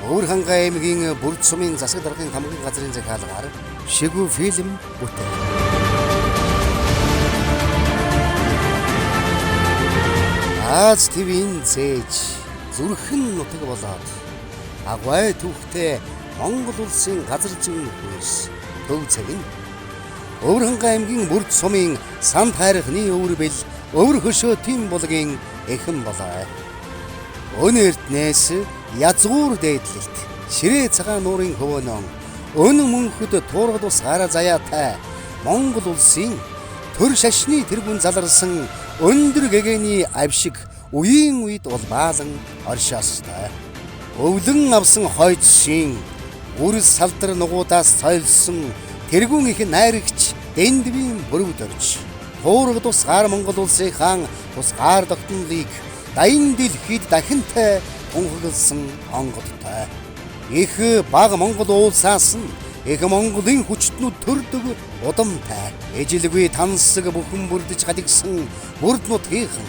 Өвөрхангай аймгийн Бүрд сумын засаг даргын хамгийн газрын захиалгаар шигүү фильм бүтээн. Аз ТV-ийн зээж зүрхэн нутаг болоод агвай түүхтэй Монгол улсын газар зүйн хүйс төв цаг нь Өвөрхангай аймгийн Бүрд сумын Санд хайрхны өвөрбөл өвөр хөшөөтийн булгийн эхэн болоо. Өнөртнээс язгуур дээдлэлт ширээ цагаан нуурын хөвөнөн өнө мөнхөд туургад ус гараа заяатай Монгол улсын төр шашны тэргүүн заларсан өндөр гэгэний авшиг үеийн үед улбаалан оршоостой. Өвлөн авсан хойцшийн үрс салдар нугуудаас цойлсон тэргүүн их найрагч дэндвийн бүрвд орж туургад ус гар Монгол улсын хаан тус гар тогтнолыг дайн дэлхийд дахинтай тунхагласан онгодтой. Их баг Монгол уулсаас нь их Монголын хүчтнүүд төрдөг удамтай эжилгүй тансаг бүхэн бүрдэж гадагсан бүрд нутгийнхан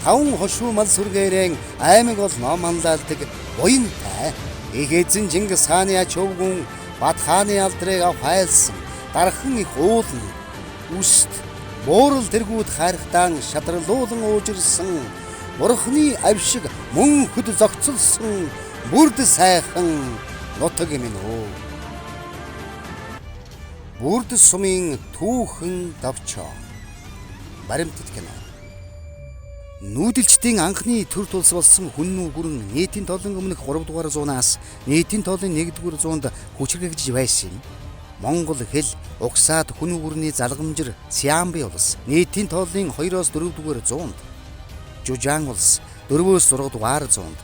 таван хошуу мал сүргээрэн аймаг бол ном манлайлдаг буянтай их эзэн Чингис хааны ач өвгөн Бат хааны алдрыг авхайлсан дархан их уулн үст буурал тэргүүд хайрхтан шадралуулан уужирсан Бурхны авшиг мөнхөд зогцолсон бүрд сайхан нутаг минь өө. Бүрд сумын түүхэн давчоо баримтат кино. Нүүдэлчдийн анхны төр тулс болсон хүн нүгүрэн нийтийн тоолын өмнөх 3 дугаар зуунаас нийтийн тоолын 1 дугаар зуунд хүчрхэгдэж байсан. Монгол хэл угсаад хүн нүгүрний залгамжир Сиамби улс нийтийн тоолын 2-4 дугаар зуунд Жужаан улс 4-6 дугаар зуунд,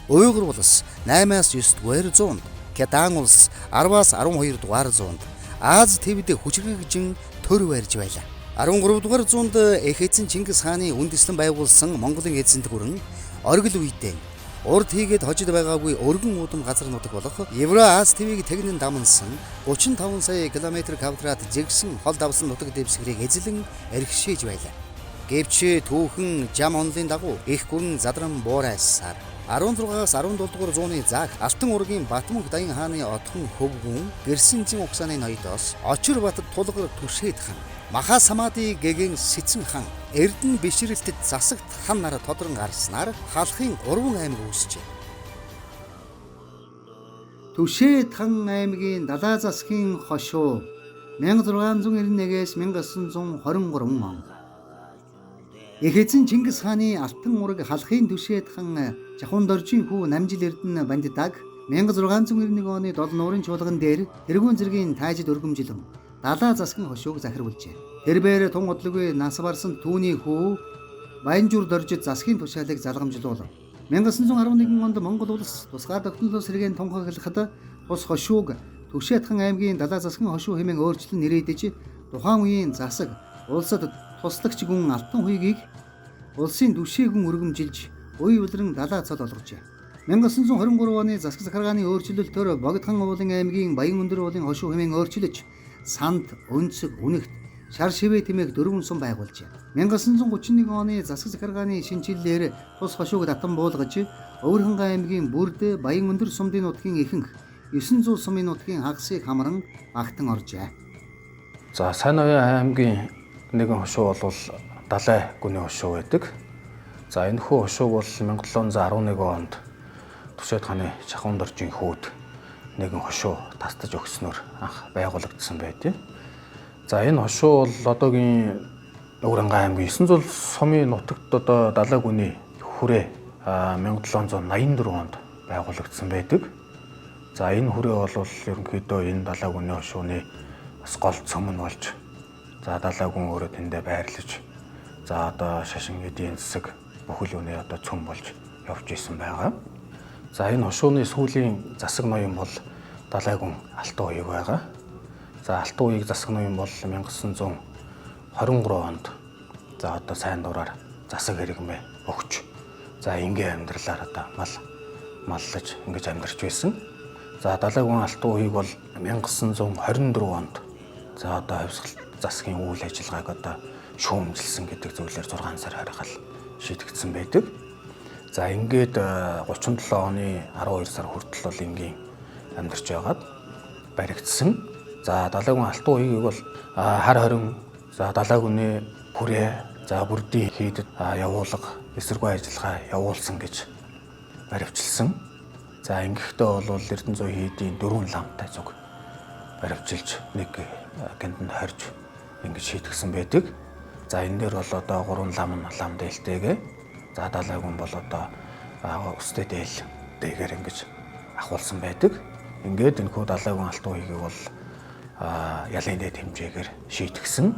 Уйгур улс 8-9 дугаар зуунд, Кятан улс 10-12 дугаар зуунд Аз ТV-д хүчрхэгжин төр барьж байлаа. 13 дугаар зуунд их эзэн Чингис хааны үндэслэн байгуулсан Монголын эзэнт гүрэн оргил үедээ урд хийгээд хожид байгаагүй өргөн уудам газар нутаг болох Евро-Аз ТV-г тэгнэн дамнсан 35 сая км квадрат жигсэн хол давсан нутаг дэвсгэрийг эзлэн эрхшээж байлаа. Гэвч түүхэн жам онлын дагуу их гүрэн задран буурайсаар 16-аас 17 дугаар зууны заах Алтан ургийн Батмөнх Даян хааны отхон хөвгүн Гэрсэнзэн угсааны ноёдоос Очир Батд тулгар Түшээд хан Маха Самади гэгэн Сэцэн хан Эрдэнэ бишрэлтэд засагт хан нар тодрон гарснаар халахын 3 аймаг үүсжээ. Түшээд хан аймгийн далай засгийн хошуу 1691-ээс 1923 он их эзэн Чингис хааны Алтан ураг халахын Түшээд хан Жахун доржийн хүү Намжил Эрдэнэ банддаг 1691 оны 7 нуурын чуулган дээр тэргүүн зэргийн таажид өргөмжилэн далай засгийн хошууг захируулжээ. Тэрбээр тун удлгүй нас барсан түүний хүү Баянжур доржид засгийн тушаалыг залгамжлуулав. 1911 онд Монгол улс тусгай тогтнолоос сэргээн тунхаглахад тус хошууг Түшээд хан аймгийн далай засгийн хошуу хэмээн өөрчлөн нэрийдэж тухайн үеийн засаг улсад туслагч гүн Алтан хуйгийг улсын түшээгүн өргөмжилж үе үлрэн далай цол олгожээ. 1923 оны засаг захиргааны өөрчлөлтөөр Богд хан уулын аймгийн Баян өндөр уулын хошуу хэмээн өөрчилж Санд, Өнцөг, Үнэгт, Шар шивэ тэмээх 4 сум байгуулжээ. 1931 оны засаг захиргааны шинжилэлээр тус хошууг татан буулгаж Өвөрхангай аймгийн Бүрд, Баян өндөр сумдын нутгийн ихэнх 900 сумын нутгийн хагасыг хамран багтан оржээ. За Сайн Оян аймгийн нэгэн хошуу бол далай гүний хошуу байдаг. За энэ хүү хошууг бол 1711 онд Түшээд хааны Жахун доржийн хүүд нэгэн хошуу тастаж өгснөөр анх байгуулагдсан байдیں۔ За энэ хошуу бол одоогийн Өвөрхангай аймгийн 900 сумын нутагт одоо далай гүний хүрээ 1784 онд байгуулагдсан байдаг. За энэ хүрээ бол ерөнхийдөө энэ далай гүний хошууны бас гол цөм нь болж за далай гүн өөрөө тэндээ байрлаж за одоо шашин эдийн засаг бүхэл үнэ одоо цөм болж явж исэн байгаа. За энэ хошууны сүүлийн засаг ноён бол далай гүн Алтан уяг байгаа. За Алтан уяг засаг ноён бол 1923 онд за одоо сайн дураар засаг хэрэгмээ өгч за ингийн амьдралаар одоо маллаж ингэж амьдарч байсан. За далай гүн Алтан уяг бол 1924 онд за одоо хавьсгалт засгийн үйл ажиллагааг одоо шүүмжилсэн гэдэг зүйлээр 6 сар харгал шийдэгдсэн байдаг. За ингээд 37 оны 12 сар хүртэл бол ингийн амьдарч байгаад баригдсан. За далайгүн алтан уягийг бол хар хорин, за далайгүний хүрээ, за бүрдийн хийдэд явуулга, эсэргүй ажиллагаа явуулсан гэж баривчилсан. За ингэхдээ бол Эрдэнэзүй хийдийн 4 ламтай зүг баривчилж нэг гиндэнд хорж ингэж шийтгсэн байдаг. За энэ дээр бол одоо 3 лам дээлтэйгээ, за далайгүн бол одоо өстэй дээл дэгээр ингэж ахуулсан байдаг. Ингээд энэхүү далайгүн алтан уягийг бол ялын дэд хэмжээгээр шийтгсэн.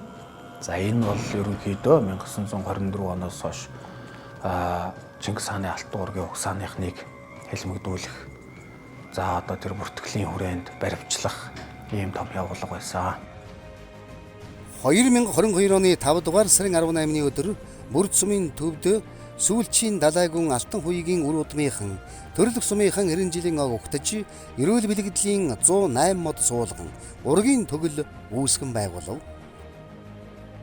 За энэ бол ерөнхийдөө 1924 оноос хойш Чингис хааны алтан уургийн угсааныхныг хэлмэгдүүлэх, за одоо тэр бүртгэлийн хүрээнд баривчлах ийм том явуулга байсан. 2022 оны 5 дугаар сарын 18-ны өдөр Бүрд сумын төвд сүүлчийн далайгүн алтан хуйгийн үр удмынхан төрөлх сумынхан 90 жилийн ог угтаж эрүүл бэлгэдлийн 108 мод суулган ургийн төгөл үүсгэн байгуулав.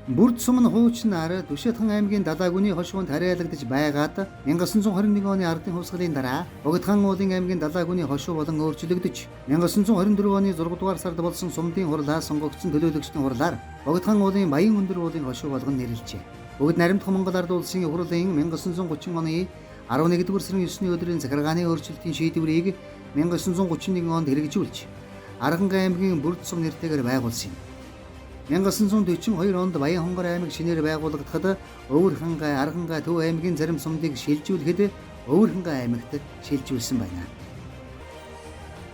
Бүрд сум нь хуучин ар Түшээдхан аймгийн далайгүний хошгоонд хариалагдж байгаад 1921 оны ардын хувьсгалын дараа Богдхан уулын аймгийн далайгүний хошуу болон өөрчлөгдөж 1924 оны 6 дугаар сард болсон сумдын хурлаас сонгогдсон төлөөлөгчдийн хурлаар Богдхан уулын Баян өндөр уулын хошуу болгон нэрлэжээ. Бүгд наримдах Монгол Ард улсын хурлын 1930 оны 11-р сарын 9-ний өдрийн захиргааны өөрчлөлтийн шийдвэрийг 1931 онд хэрэгжүүлж Аргангай аймгийн Бүрд сум нэртэйгээр байгуулсан юм. 1942 онд Баян хонгор аймаг шинээр байгуулагдахад Өвөр хангай, Аргангай, Төв аймгийн зарим сумдыг шилжүүлэхэд Өвөр хангай аймагт шилжүүлсэн байна.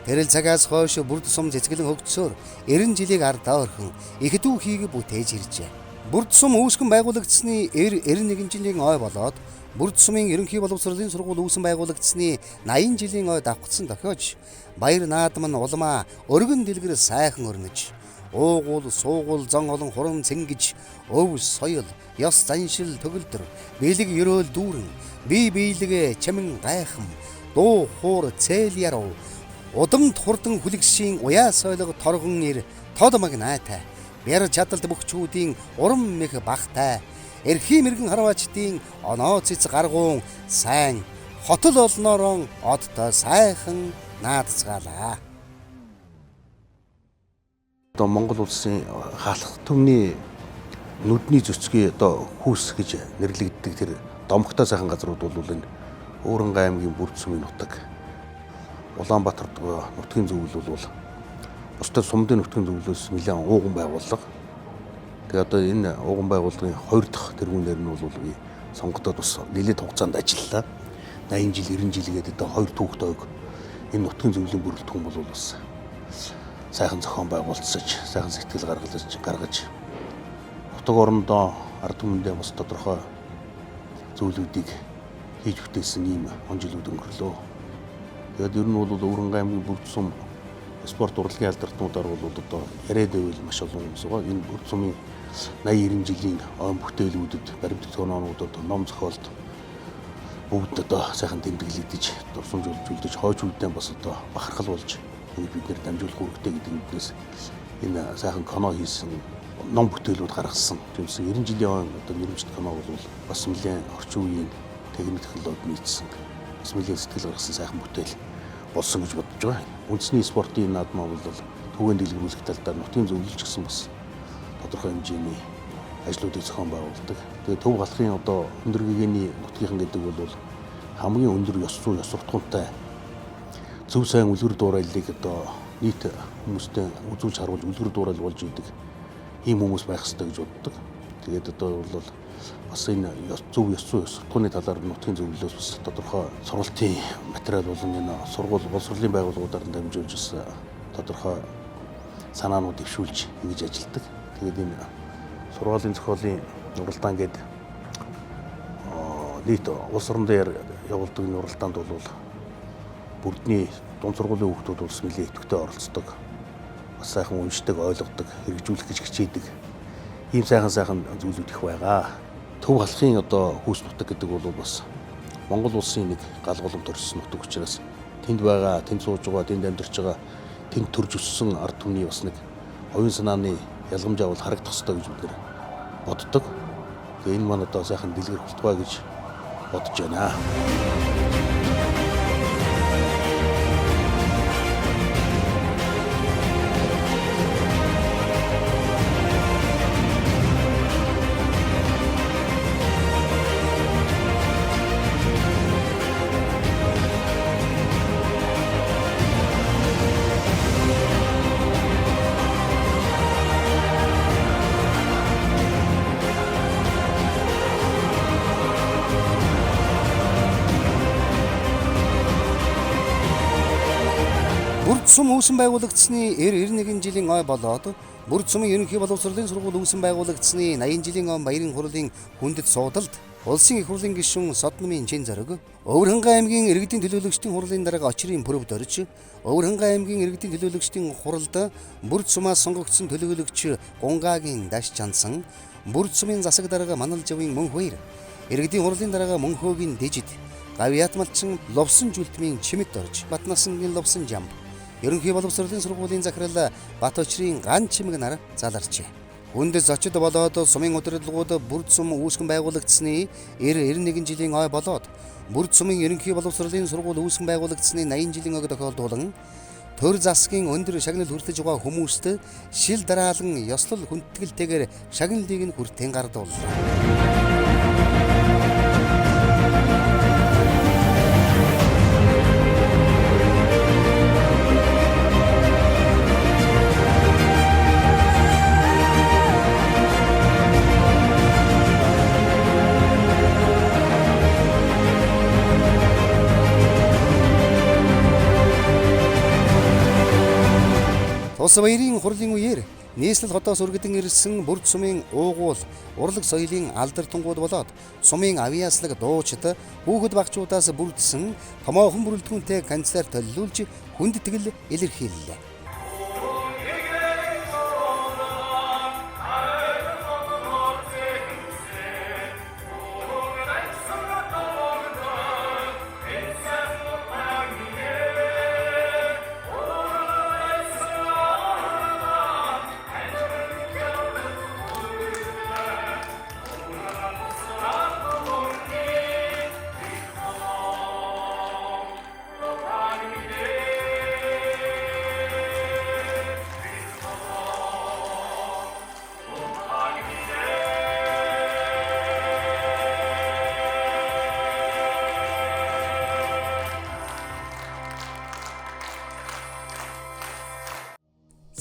Тэрэл цагаас хойш Бүрд сум цэцгэлэн хөгжсөөр 90 жилийг ардаа орхин их дүү хийг бүтээж иржээ. Бүрд сум үүсгэн байгуулагдсны 91 жилийн ой болоод Бүрд сумын ерөнхий боловсролын сургууль үүсэн байгуулагдсны 80 жилийн ой давхцсан дохиож баяр наадам нь улмаа өргөн дэлгэр сайхан өрнөж уугуул, суугуул, зон олон хурам цэнгэж, өв, соёл, ёс заншил төгөлдөр, бэлэг ерөөл дүүрэн, бие биелэг чамин гайхам, дуу хуур цээл яруу, удамд хурдан хүлэгшийн уяа сойлог торгон ир, тод магнаатай, бяр чадалт бөхчүүдийн урам мэх багтай, эрхий мэргэн харваачдын оноо цэц гаргуун, сайн, хотол олноорон одтой сайхан наадцгаалаа. Одоо Монгол улсын хаалх төмний нүдний цөцгий одоо хүүс гэж нэрлэгддэг тэр домогтой сайхан газрууд бол энэ Өвөрхангай аймгийн Бүрд сумын нутаг. Улаанбаатар нутгийн зөвлөл бол бусдад сумдын нутгийн зөвлөлөөс нэлээд ууган байгууллага. Тэгээ одоо энэ ууган байгууллагын 2 дахь тэргүүнээр нь бол би сонгогдоод бас нэлээд хугацаанд ажиллалаа. 80 жил 90 жил гэдэг одоо 2 түүхт ойг энэ нутгийн зөвлөлийн бүрэлдэхүүн бол бас сайхан зохион байгуулцаж, сайхан сэтгэл гаргаж нутаг орондоо ард түмэндээ бас тодорхой зүйлүүдийг хийж бүтээсэн ийм он жилүүд өнгөрлөө. Тэгээд ер нь бол Өвөрхангай аймгийн Бүрд сум спорт урлагийн алдарнуудаар бол одоо яриад байвал маш олон хүмүүс байгаа. Энэ Бүрд сумын 80-90 жилийн он бүтээлүүдэд баримтат тоонуудад ном зохиолд бүгд одоо сайхан тэмдэглэгдэж, дурсамжуулж, хойч үедээ бас одоо бахархал болж бид нэр дамжуулах үүрэгтэй гэдэг нэгнээс энэ сайхан кино хийсэн, ном бүтээлүүд гаргасан. Тиймээс 90 жилийн одоо нэрмжт кино бол бас нэлээд орчин үеийн техник технологи нийцсэн, бас нэлээд сэтгэл гаргасан сайхан бүтээл болсон гэж бодож байгаа. Үндэсний спортын наадмаа бол түгээн дэлгэрүүлэх талаар нутгийн зөвлөлч гэсэн бас тодорхой хэмжээний ажлуудыг зохион байгуулдаг. Тэгээд Төв галахын одоо өндөр гэгэний нутгийнхан гэдэг бол хамгийн өндөр ёс зүй, ёс суртахуунтай зөв сайн үлгэр дуурайлыг одоо нийт хүмүүстээ үзүүлж харуулж үлгэр дуурал болж идэг ийм хүмүүс байх хэрэгтэй гэж боддог. Тэгээд одоо бол бас энэ зөв ёс зүй, ёс суртахууны талаар нутгийн зөвлөлөөс бас тодорхой сургалтын материал болон энэ сургууль, боловсролын байгууллагуудаар дамжуулж бас тодорхой санаанууд дэвшүүлж ингэж ажилладаг. Тэгээд энэ сургуулийн зохиолын уралдаан гэдэг нийт улс орон дээр явуулдаг энэ уралдаанд бол Бүрдний дунд сургуулийн хүүхдүүд улс нэлээд идэвхтэй оролцдог. Бас сайхан уншдаг, ойлгодог, хэрэгжүүлэх гэж хичээдэг. Ийм сайхан зүйлүүд их байгаа. Төв галахын одоо хүүс нутаг гэдэг бол бас Монгол улсын нэг гал голомт төрсөн нутаг учраас тэнд байгаа, тэнд сууж байгаа, тэнд амьдарч байгаа, тэнд төрж өссөн ард түмний бас нэг оюун санааны ялгамжаа бол харагдах ёстой гэж бид нэр боддог. Тэгээ энэ маань одоо сайхан дэлгэр болтугай гэж бодож байна. Бүрд сум үүсэн байгуулагдсны 91 жилийн ой болоод Бүрд сумын ерөнхий боловсролын сургууль үүсэн байгуулагдсны 80 жилийн он баярын хурлын хүндэт суудалд улсын их хурлын гишүүн Содномын чин зориг, Өвөрхангай аймгийн иргэдийн төлөөлөгчдийн хурлын дарга очрын пүрэвд орж, Өвөрхангай аймгийн иргэдийн төлөөлөгчдийн хуралд Бүрд сумаас сонгогдсон төлөөлөгч Гунгагийн даш чансан, Бүрд сумын засаг дарга Манал Жавын мөн хоёр, иргэдийн хурлын дарга Мөнхөөгийн Дэжид, Гавьяат малчин Ловсон Жүлтмийн чимэд орж, Батнасангийн Ловсон Жамб, ерөнхий боловсролын сургуулийн захирал Бат очрын ган чимэг нар заларчээ. Хүндэс зочид болоод сумын удирдлагууд Бүрд сум үүсгэн байгуулагдсны 91 жилийн ой болоод Бүрд сумын ерөнхий боловсролын сургууль үүсгэн байгуулагдсны 80 жилийн ойг тохиолдуулан төр засгийн өндөр шагнал хүртэж байгаа хүмүүст шил дараалан ёслол хүндэтгэлтэйгээр шагналыг нь хүртэн гардууллаа. Улс баярын хурлын үеэр нийслэл хотоос өргөдөн ирсэн Бүрд сумын уугуул, урлаг соёлын алдар тунгууд болоод сумын авьяаслаг дуучид хүүхэд багчуудаас бүрдсэн томоохон бүрэлдэхүүнтэй концерт төлөвлүүлж хүндэтгэл илэрхийллээ.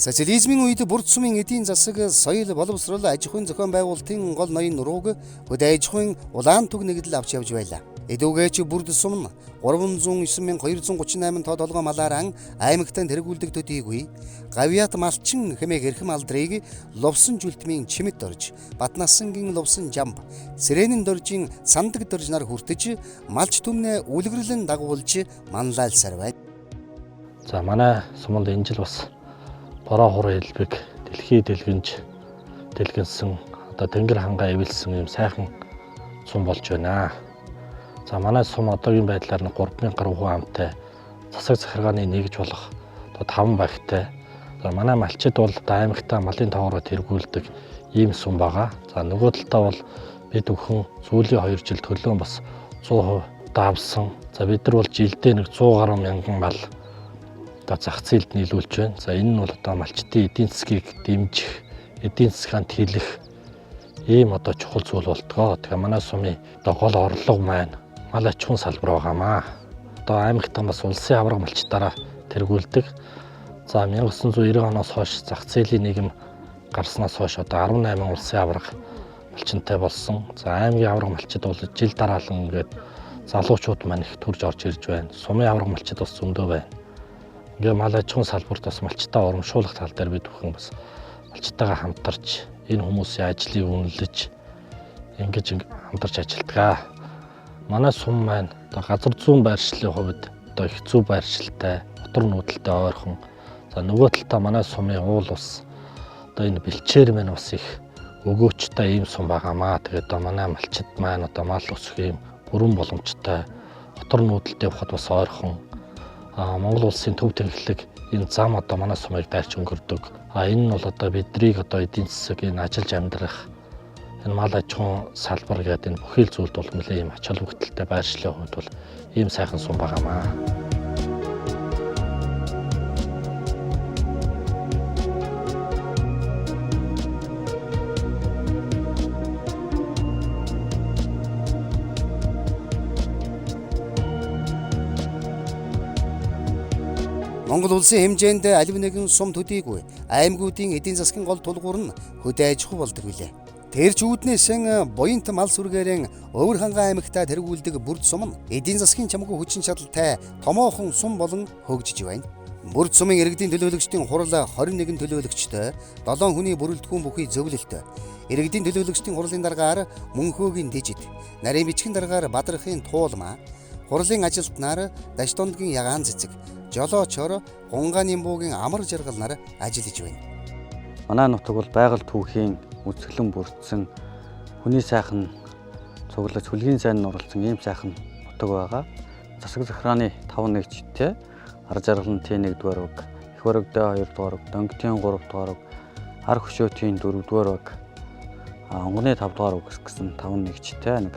Социализмын үед Бүрд сумын эдийн засаг, соёл, боловсрол, аж ахуйн зохион байгуулалтын гол ноён нурууг хөдөө аж ахуйн улаан түг нэгдэл авч явж байлаа. Эдүүгээч Бүрд сум нь 309,238 тоо долгоо малаараа аймагтаа тэргүүлдэг төдийгүй Гавьяат малчин хэмээх эрхэм алдрыг Ловсон Жүлтмийн чимэд орж, Батнасангийн Ловсон Жамб, Сэрэнэн доржийн Сандаг дорж нар хүртэж малч түмнээ үлгэрлэн дагуулж манлайлсаар байна. За манай суманд энэ жил бас бороо хурын хэлбэг дэлхий дэлгэнсэн одоо тэнгэр хангаа эвэлсэн юм сайхан сум болж байна. За манай сум одоогийн байдлаар 3000 гаруй хүн амтай засаг захиргааны нэгж болох одоо 5 багтай. За манай малчид бол аймагтаа малын тоогоор тэргүүлдэг ийм сум байгаа. За нөгөө талдаа бол бид бүхэн сүүлийн 2 жил төлөө бас 100% давсан. За бид нар бол жилдээ 100 гаруй мянган мал одоо зах зээлд нийлүүлж байна. За энэ нь бол одоо малчдын эдийн засгийг дэмжих, эдийн засгийн хэлэх ийм одоо чухал зүйл болтгоо. Тэгээ манай сумын одоо гол орлого маань мал аж ахуйн салбар байгаамаа. Одоо аймагтаа бас улсын авраг малчдаараа тэргүүлдэг. За 1990 оноос хойш зах зээлийн нийгэм гарснаас хойш одоо 18 улсын авраг малчинтай болсон. За аймгийн авраг малчид бол жил дараалан ингээд залуучууд маань их төрж орж ирж байна. Сумын авраг малчид бас зөндөө байна. Ингээ мал аж ахуйн салбарт бас малчтаа урамшуулах тал дээр бид бүхэн бас малчтайгаа хамтарч энэ хүмүүсийн ажлыг үнэлж ингэж хамтарч ажилладаг. Манай сум маань одоо газар зүүн байршлын хувьд одоо их зөв байршилтай, утар нүүдэлтэй ойрхон. За нөгөө талдаа манай сумын уул ус одоо энэ бэлчээр маань бас их өгөөчтэй ийм сум байгаамаа. Тэгээд одоо манай малчид маань одоо мал өсөх ийм бүрэн боломжтой, утар нүүдэлтэй явахад бас ойрхон. Монгол улсын төв тэнхлэг энэ зам одоо манай сумыг дайрч өнгөрдөг. Энэ нь бол одоо биднийг одоо эдийн засаг энэ ажиллаж амьдрах энэ мал аж ахуйн салбар гэдэг энэ бүхэл зүйлд бол нэлээд ийм ач холбогдолтой байршлын хувьд бол ийм сайхан сум байгаамаа. Монгол улсын хэмжээнд алив нэгэн сум төдийгүй аймагуудын эдийн засгийн гол тулгуур нь хөдөө аж ахуй болдог билээ. Тэр ч үүднээсэн буянт мал сүргээрэн Өвөр ханган аймагтаа тэргүүлдэг бүрд сум нь эдийн засгийн чамгүй хүчин чадалтай томоохон сум болон хөгжиж байна. Бүрд сумын иргэдийн төлөөлөгчдийн хурал 21 төлөөлөгчтэй 7 хүний бүрэлдэхүүн бүхий зөвлөлтөй. Иргэдийн төлөөлөгчдийн хурлын дараагаар Мөнхөөгийн Дижид, нарийн бичгийн дараагаар Бадрахын Туулмаа, хурлын ажилтнаар Дашдондгийн Ягаан Цэцэг, Жолоочор Гунгааны буугийн амар жаргал нар ажиллаж байна. Манай нутаг бол байгаль түүхийн үзэсгэлэн бүрдсэн хүний сайхан цуглаж хүлгийн сайн нурлсан ийм сайхан нутаг байгаа. Засаг захирааны 5 нэгжтэй ар жаргал нь T1-р үг, их баригдаа 2-р үг, дөнгөтийн 3-р үг, ар хөшөөтийн 4-р үг, онгоны 5-р үг гэсэн 5 нэгжтэй нэг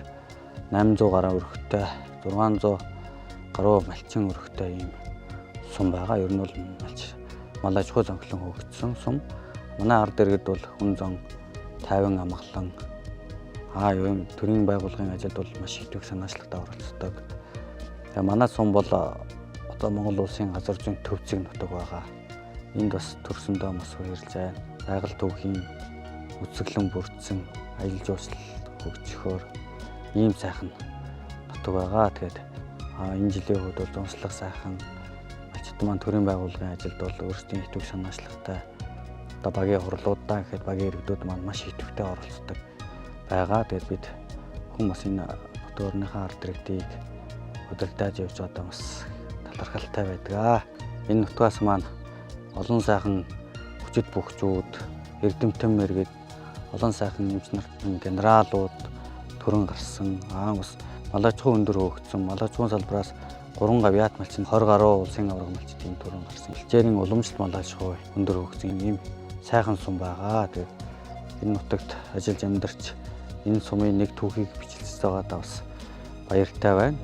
800 гаруй өрхтэй 600 гаруй малчин өрхтэй ийм сум байгаа. Ер нь бол мал аж ахуй зөнхлөн хөгжсөн сум. Манай ард иргэд бол хүн зон 50 амгалан юм төрийн байгууллагын ажилд бол маш их санаачлагтай оролцдог. Тэгээ манай сум бол одоо Монгол улсын газар зүйн төвцөг нутаг байгаа. Энд бас төрсөндөө бас хуурилж байна. Байгаль түүхийн үзэсгэлэн бүрдсэн аялал жуулчлал хөгжихөөр ийм сайхан нутаг байгаа. Тэгээд энэ жилийн хувьд бол зунслах сайхан маань төрийн байгууллагын ажилд бол өөрсдийн идэвх санаачлагтай одоо багийн хурлуудаа гэхэд багийн иргэдүүд маань маш идэвхтэй оролцдог байгаа. Тэгээд бид хүн бас энэ нутгийнхаа ард иргэдийг удирдах явж одоо бас талархалтай байдаг. Энэ нутгаас маань олон сайхан хүчит бөхчүүд, эрдэмтэн мэргэд, олон сайхан эмч нартан генералууд төрөн гарсан. Бас мал аж ахуй өндөр хөгжсөн, мал аж ахуйн салбараас 3 гавьяат малчин 20 гаруй улсын авраг малчдын төрөн гарсан. Хилчээрийн уламжлалт мал аж ахуй өндөр хөгжсөн ийм сайхан сум байгаа. Тэгээд энэ нутагт ажиллаж амьдарч энэ сумын нэг түүхийг бичлэж байгаадаа бас баяртай байна.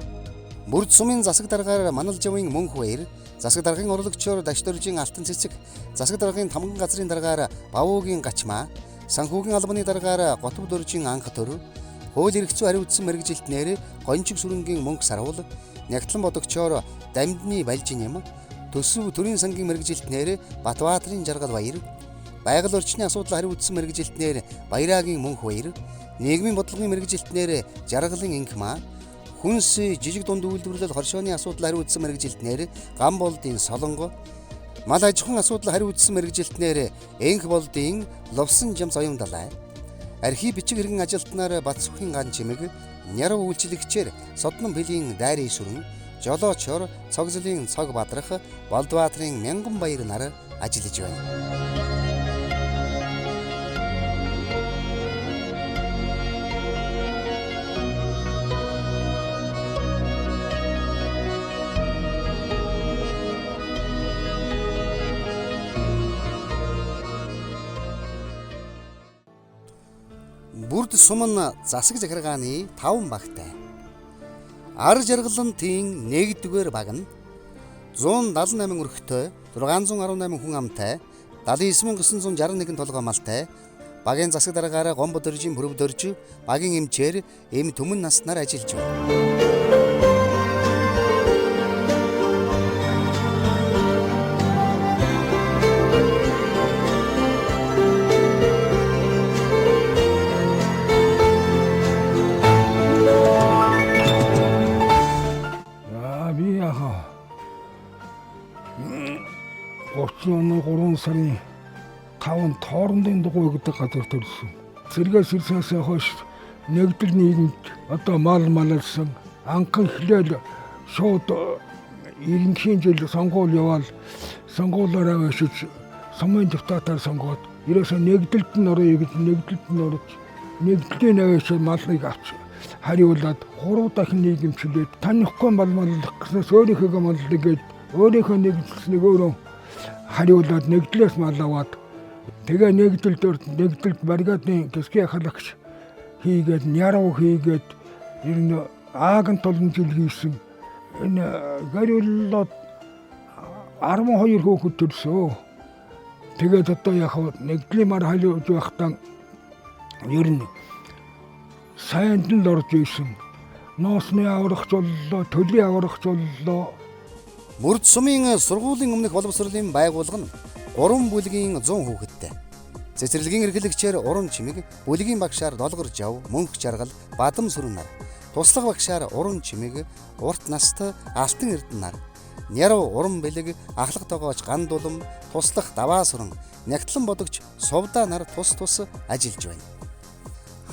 Бүрд сумын засаг даргаар Манал Жавын Мөнх баяр, засаг даргын орлогчоор Дашдоржийн Алтан Цэцэг, засаг даргын Тамган газрын даргаар Бавуугийн Гачмаа, санхүүгийн албаны даргаар Готов дөржийн Анх төр, хууль эрх зүйн хариуцсан мэргэжилтнэр Гончиг сүрэнгийн Мөнх Сарвал, Нягтлан бодогчоор Дамдны Балжин юм, төсөв төрийн сангийн мэргэжилтнэр Батбаатарын Жаргал баяр, байгаль орчны асуудал хариуцсан мэргэжилтнэр Баяраагийн Мөнх баяр, нийгмийн бодлогын мэргэжилтнэр Жаргалын Инхмаа, хүнс жижиг дунд үйлдвэрлэл хоршооны асуудал хариуцсан мэргэжилтнэр Гамболдын Солонго, мал аж ахуйн асуудал хариуцсан мэргэжилтнэр Энх болдын Ловсон Жамс оюун далай, архив бичиг хэргийн ажилтнаар Батсүхийн Ган Чимэг, Няруу үйлчлэгчээр Содном Бэлийн Дайрын Сүрэн, Жолоочор Цогцлын Цог Бадрах, Болдбаатарын Мянган баяр нар ажиллаж байна. Бүрд сум нь засаг захиргааны 5 багтай. Ар жаргалантын 1-р баг нь 178 өрхтэй, 618 хүн амтай, 79961 толгой малтай, багийн засаг дараагаар Гомбо дөржийн Бүрөв дөрж, багийн эмчээр эм түмэн наснаар ажиллаж байна. Оны 3 сарын 5-нд Тоорондын дугуй гэдэг газар төрсөн. Сэргээс ирсэнээс хойш нэгдэл нийгэмд одоо мал малалсан анхан эхлээл шууд 90-ийн жил сонгуул яваад сонгуулаараа өшөж сумын депутатаар сонгоод ерөөсөө нэгдэлд нь орё гэж нэгдэлд нь орж нэгдлийн аваач малыг авч хариулаад 3 дахин нийгэмчлээд танихгүй мал маллах гэснээс өөрийнхөө маллыгээд өөрийнхөө нэгдэлснийг өөрөө хариулаад нэгдлээс мал аваад тэгээ нэгдэлд баригадны гисгийн халагч хийгээд няруу хийгээд ер нь аагийн тулмжил хийсэн. Энэ гэрүүлээд 12 хүүхэд төрсөн. Тэгээд одоо яг нэгдлэмар халиуж байхдаа ер нь сайнд нь орж исэн. Ноосны аврагч боллоо, төлийн аврагч боллоо. Мөрд сумын сургуулийн өмнөх боловсролын байгууллага нь 3 бүлгийн 100 хүүхэдтэй. Цэцэрлэгийн эрхлэгчээр уран чимэг, бүлгийн багшаар долгор жав, мөнх жаргал, бадам сүрэн нар, туслах багшаар уран чимэг, урт наст, алтан эрдэнэ нар, няруу уран бэлэг, ахлах тогооч ган дулам, туслах даваа сүрэн, нягтлан бодогч сувдаа нар тус ажиллаж байна.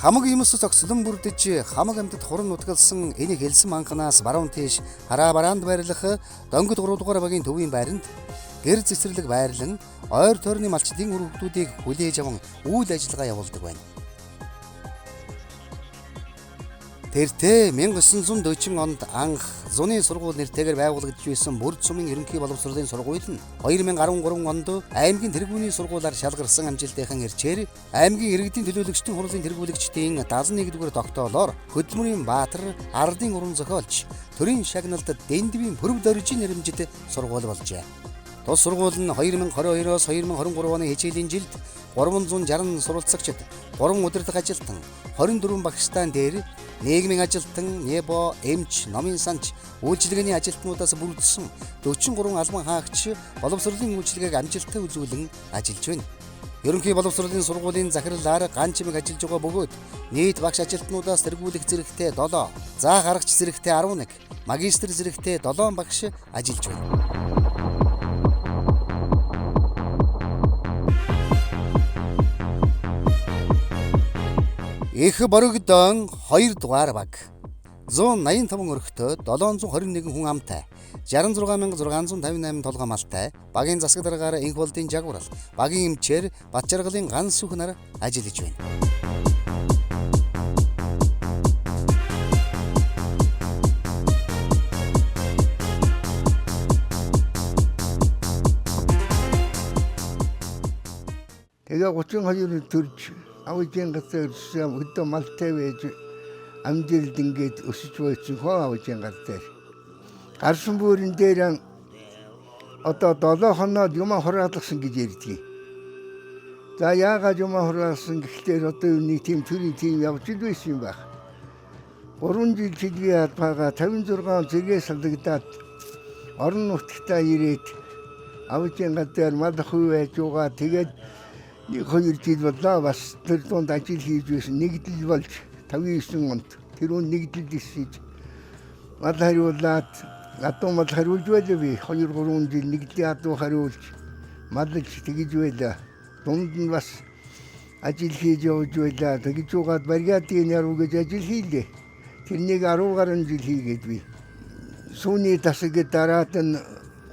Хамаг юмс зогслон бүрдэж хамаг амьтад хуран нутгалсан энийг хэлсэн анханаас баруун тийш хараа бараанд байрлах дөнгөд 3 дугаар багийн төвийн байранд гэр цэцэрлэг байрлан ойр тойрны малчдын үр хүүхдүүдийг хүлээж аван үйл ажиллагаа явуулдаг байна. Тэртээ 1940 онд анх зуны сургууль нэртэйгээр байгуулагдж байсан Бүрд сумын ерөнхий боловсролын сургууль нь 2013 онд аймгийн тэргүүний сургуулиар шалгарсан амжилтынхан ирчээр аймгийн иргэдийн төлөөлөгчдийн хурлын тэргүүлэгчдийн 71-р тогтоолоор хөдөлмөрийн баатар, ардын уран зохиолч, төрийн шагналд дэндвийн пөрв дөржийн нэрэмжит сургууль болжээ. Тус сургууль нь 2022-оос 2023 оны хичээлийн жилд 360 суралцагчид, 3 удирдах ажилтан, 24 багштайн дээр нийгмийн ажилтан, небо, эмч, номын санч, үйлчилгээний ажилтнуудаас бүрдсэн 43 албан хаагч боловсролын үйлчилгээг амжилттай үзүүлэн ажиллаж байна. Ерөнхий боловсролын сургуулийн захирлаар ган чимэг ажиллаж байгаа бөгөөд нийт багш ажилтнуудаас тэргүүлэх зэрэгтэй 7, заах аргач зэрэгтэй 11, магистр зэрэгтэй 7 багш ажиллаж байна. Их борогдон 2 дугаар баг. 185 өрхтөө 721 хүн амтай, 66658 толгой малтай, багийн засаг дараагаар инх болдын жагварал, багийн эмчээр бат жаргалын ганц сүх нар ажиллаж байна. Тэгээ 32 төрж авижийн газар хөдөө малтай байж амжилт ингээд өсөж байсан хоо авижийн газар. Гарсан бүрэн дээр одоо 7 хоноод юм хураалгасан гэж ярьдгийг. За яагаад юм хураалсан гэхлээр одоо нэг тийм төрийн тийм явж байсан юм байна. 3 жил чиглэгээ хадгаа 56 зэрэг салгадаад орон нутгтаа ирээд авижийн газар мал хүү байж байгаа. Тэгээд 2 жил боллоо бас тэр дунд ажил хийж байсан нэгдэл болж 59 онд тэр үн нэгдэл хийж мал хариулаад адуу мал хариулж байлаа би 2-3 жил нэгдлийн адуу хариулж малж тэгж байлаа дунд нь бас ажил хийж явж байлаа тэгж угаад бригадын яруу гэж ажил хийлээ тэрнийг 10 гаруй жил хийгээд би сүүний тасаг дараад нь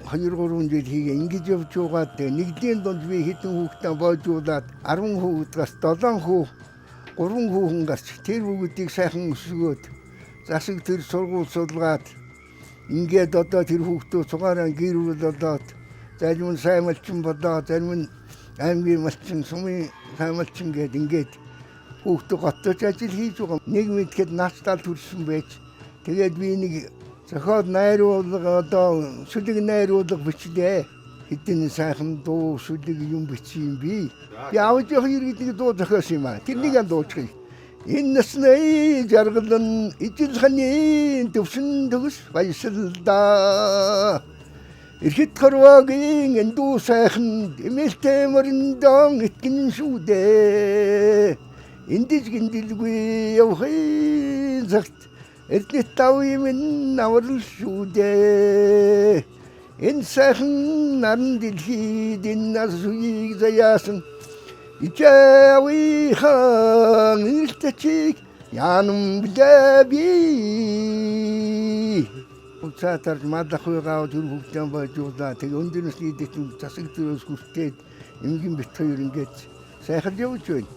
2-3 жил хийгээ ингэж явж байгаа те нэгдлийн дунд би хэдэн хүүхдээ боожуулаад 10 хүүхдээс 7 хүү 3 хүүхэн гарч тэр хүүхдийг сайхан өсгөөд засаг тэр сургууль суулгаад ингээд одоо тэр хүүхдүүд цугаараа гэр бүл болоод зарим нь сайн малчин болоо зарим нь аймгийн малчин сумын сайн малчин гээд ингээд хүүхдүүд готож ажил хийж байгаа нэг мэдхэд наачтал төрсөн байж тэгээд би нэг зохиол найруулга одоо сүлэг найруулга бичлээ. Хэдэн сайхан дуу сүлэг юм бичсэн би. Би авж явах иргэдэг дуу зохиосон юм аа. Тэрнийг дуучих. Энэ насны жаргалан ижил ханы төвшин төгс баясалда. Ирэхэд харвагийн эндүү сайхан эмэлтэй мөрөндөн итгэн шүүдээ. Эндэж гиндэлгүй явахын цагт эрдэнэт тавын аврал шүүдээ. Энэ сайхан наран дэлхийд энэ нас үеийг заяасан ичээвийн нэртэчиг янам билээ би. Уцаатар мадахуйгаа зүр хөвтөн бажуулаа. Тэг өндөрнөс нийтэд засаг төрөөс хүртээд эмгэн бит хоёр ингээд сайхан явж байна.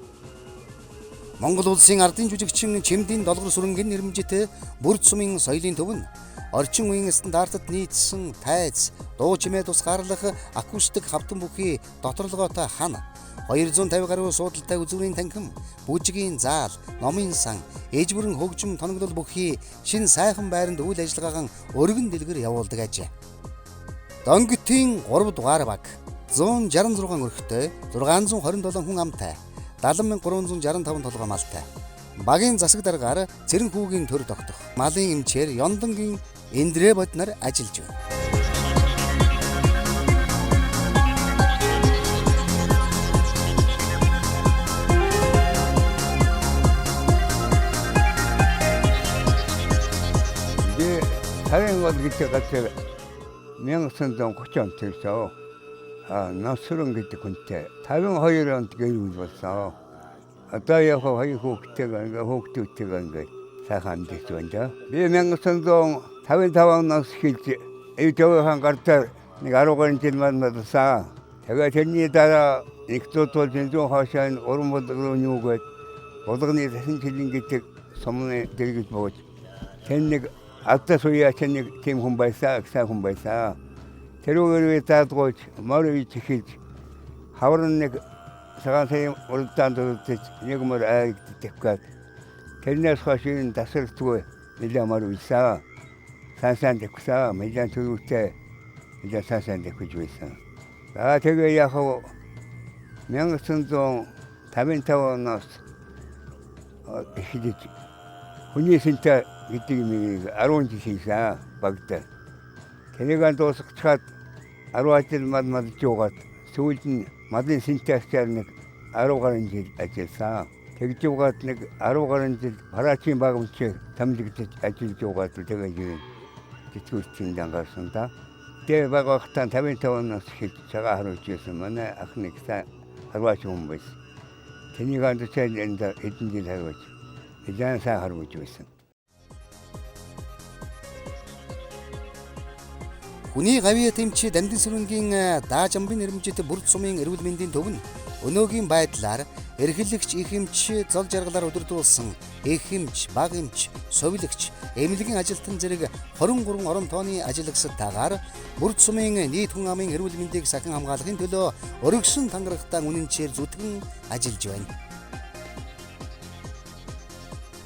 Монгол улсын ардын жүжигчин Чимдийн долгор сүрэнгийн нэрмжит бүрд сумын соёлын төв нь орчин үеийн стандартад нийцсэн тайз, дуу чимээ тусгаарлах акустик хавтан бүхий доторлогоотой хан, 250 гаруй суудалтай үзүүрийн танхим, бүжгийн заал, номын сан, ээж бүрэн хөгжим тоноглол бүхий шин сайхан байранд үйл ажиллагаагаан өргөн дэлгэр явуулдаг ажээ. Донготын 3 дугаар баг 166 өрхтэй, 627 хүн амтай, 70,365 толгой малтай. Багийн засаг даргаар Цэрэнхүүгийн төр тогтох, малын эмчээр Ёндонгийн Эндрэ бод нар ажиллаж байна. Тавин гол гэдэг газар 1930 онд төрсөн. Насрын гэдэг хүнтэй 52 онд гэрүүл болсон. Одоо яг хоёр хүүхдүүдтэйгээ сайхан амьдарч байна. Би 1955 оноос эхэлж Эвдовын гартаар нэг 13 жил мадсан. Тэгээд тэрний дараа нэгдүгээр тулын зүүн хаашаа уран болгоны үгээд болгоны тасан жилийн гэдэг сумны дэргэд бууж тэр нэг Атас уяа нэг тийм хүн байсан, сайн хүн байсан. Тэрүүгээр таадгойч морвич хийж хаврын нэг сагааны уралдаанд дөрөвдөж нэг мөр айгддаг. Тэрнээс хойш энэ тасралтгүй нэлээ морвичсан. Сайн дэвсэн, мэдэн төрүүтэй мэдэн сайн дэвж байсан. Тэгээ яг 1955 оноос эхэлж хүний сэнтэй гэдэг юм 10 жил хийсэн багтаа. Тэнийг дуусгачаад 10 жил мад жуугаад сүүлд нь мадын синтезээр нэг 10 гаруй жил ажилласан. Тэгж жуугаад нэг 10 гаруй жил парачийн багамч тамлигдэж ажиллаж жуугаад тэгээд юм тэтгэвчийн дангарсан да. Тэгээ багахтаа 55 оноос хийж цагаа харуулж ирсэн манай ах нэг харваач хүн байсан. Тэнийг андчаад энэ эдэн жил харваач. Эдэн сайн харваач байсан. Хүний гавья тэмчи Дамдын сүрэнгийн даажамбын нэрмжит бүрд сумын эрүүл мэндийн төв нь өнөөгийн байдлаар эрхлэгч, их эмч, зол жаргалаар удирдуулсан их эмч, баг эмч, совилагч, эмнэлгийн ажилтан зэрэг 23 орон тооны ажиллагсадтайгаар бүрд сумын нийт хүн амын эрүүл мэндийг сахин хамгаалахын төлөө өргөсөн тангарагтаа үнэнчээр зүтгэн ажиллаж байна.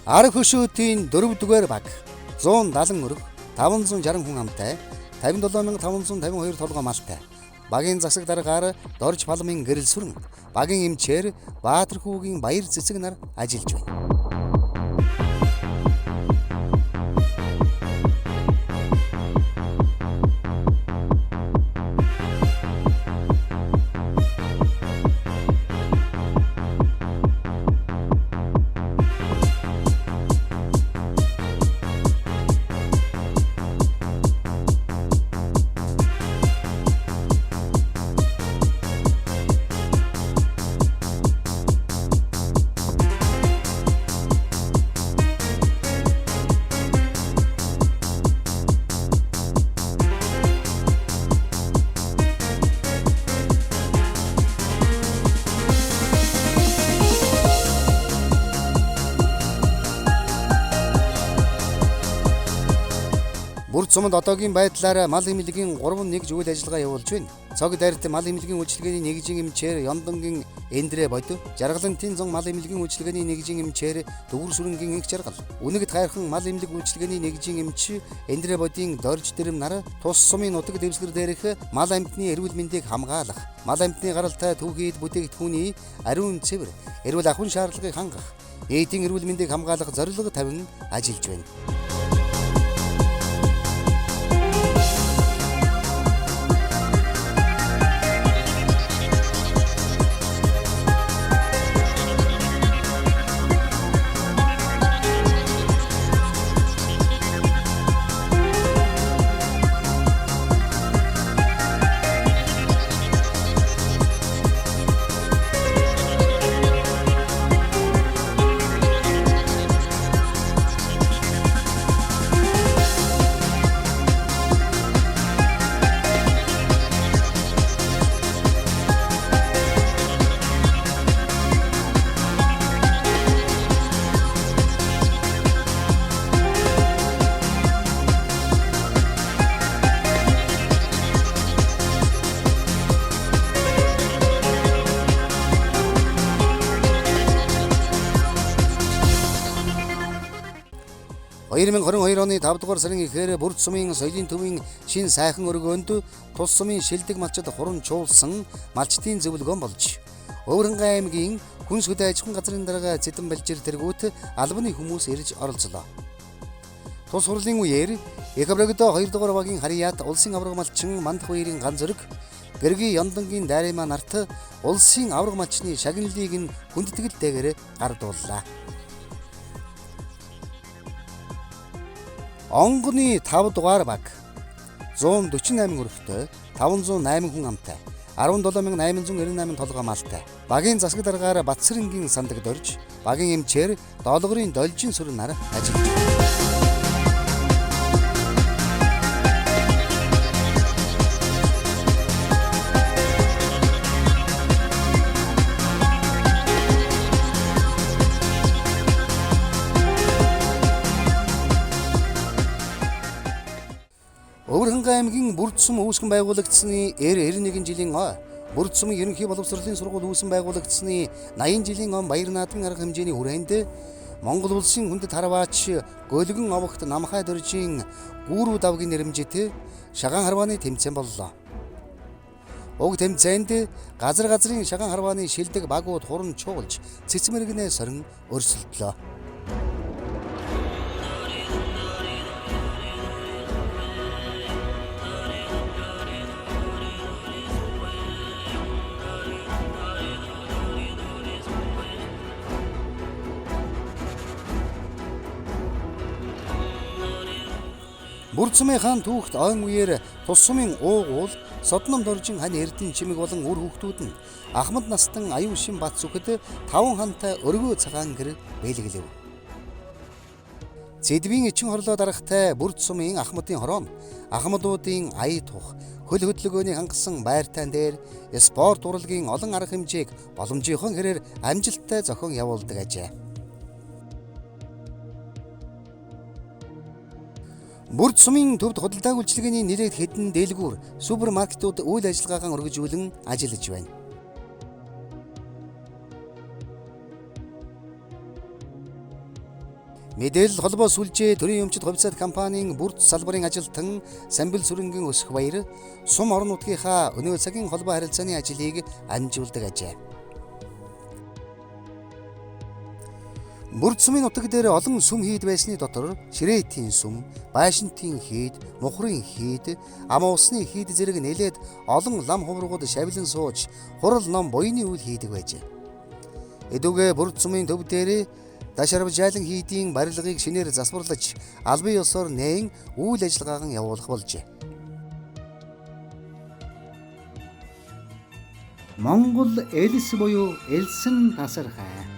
Ар хөшөөтийн 4-р баг 170 өрг, 560 хүн амтай, 57,552 толгой малтай. Багийн засаг дараагаар Дорж Палмын гэрэл сүрэн, багийн эмчээр Баатархүүгийн баяр цэцэг нар ажиллаж байна. Бүрд сумд одоогийн байдлаар мал эмнэлгийн 3 үйл ажиллагаа явуулж байна. Цог дайрт мал эмнэлгийн үйлчилгээний нэгжийн эмчээр Ёндонгийн Эндрэ бод, Жаргалантын зон мал эмнэлгийн үйлчилгээний нэгжийн эмчээр Дүгүр сүрэнгийн их жаргал, Үнэгт хайрхан мал эмнэлэг үйлчилгээний нэгжийн эмч Эндрэ бодийн Дорж дэрэм нар тус сумын нутаг дэвсгэр дээрх мал амьтны эрүүл мэндийг хамгаалах, мал амьтны гаралтай түүхийд бүтээгдэхүүний ариун цэвэр, эрүүл ахуйн шаардлагыг хангах, ээдийн эрүүл мэндийг хамгаалах зорилго тавин ажиллаж байна. 2022 оны 5 дугаар сарын эхээр Бүрд сумын соёлын төвийн шин сайхан өргөөнд тус сумын шилдэг малчид хуран чуулсан малчдын зөвлөгөөн болж Өвөрхангай аймгийн Хүнс хөдөө аж ахуйн газрын дарга Цэдэн Балжир тэргүүт албаны хүмүүс ирж оролцлоо. Тус хурлын үеэр Экабрэгдо 2 дугаар багийн харьяат улсын авраг малчин Мандах баярын ган зэрэг Гэрги Ёндонгийн дайрмаа нарт улсын авраг малчны шагналыг нь хүндэтгэл дээгээрээ гардууллаа. Онгоны 5 дугаар баг 148 өрхтэй 508 хүн амтай 17898 толгой малтай багийн засаг даргаар Батсэрэнгийн сандаг дорж багийн эмчээр доолгорын должин сүрэн нар ажиллаж байна. Өвөрхангай аймгийн Бүрд сум үүсгэн байгуулагдсны 91 жилийн Бүрд сумын ерөнхий боловсролын сургууль үүсгэн байгуулагдсны 80 жилийн баяр наадмын арга хэмжээний хүрээнд Монгол улсын хүндэт харваач Гөлгөн овогт Намхай дөржийн гүүрүү давгийн нэрэмжит шагаан харвааны тэмцээн боллоо. Уг тэмцээнд газрын шагаан харвааны шилдэг багууд хуран чуулж цэцмэрэгнээ сорин өрсөлдлөө. Бүрд сумын хаан түүхт ойн үеэр тус сумын уугуул Содном доржин хань эрдэн чимэг болон үр хүүхдүүд нь Ахмад настан аюу шин бат зүхэд 5 хантай өргөө цагаан гэр бэлгэлэв. Цэдвийн эчин хорлоо дарахтай Бүрд сумын Ахмадын хороо нь Ахмадуудын ая тух хөл хөдөлгөөний хангасан байртайн дээр спорт урлагийн олон арга хэмжээг боломжийнхон хэрээр амжилттай зохион явуулдаг ажээ. Бүрд сумын төвд худалдаа үйлчилгээний нэлээд хэдэн дэлгүүр супермаркетууд үйл ажиллагаагаа өргөжүүлэн ажиллаж байна. Мэдээлэл холбоо сүлжээ төрийн өмчит хувьцаат компанийн Бүрд салбарын ажилтан Самбил Сүрэнгийн өсөх баяр сум орон нутгийнхаа өнөө цагийн холбоо харилцааны ажлыг амжуулдаг ажээ. Бүрд сумын нутаг дээр олон сүм хийд байсны дотор Ширээтийн сүм, Байшинтын хийд, Мухрын хийд, Ам усны хийд зэрэг нэлээд олон лам хуврагууд шавилан сууж хурал ном буйны үйл хийдэг байжээ. Эдүгэ Бүрд сумын төв дээр Дашарвжайлан хийдийн барилгыг шинээр засварлаж албан ёсоор нээн үйл ажиллагааг нь явуулах болжээ. Монгол элс буюу элсэн тасархай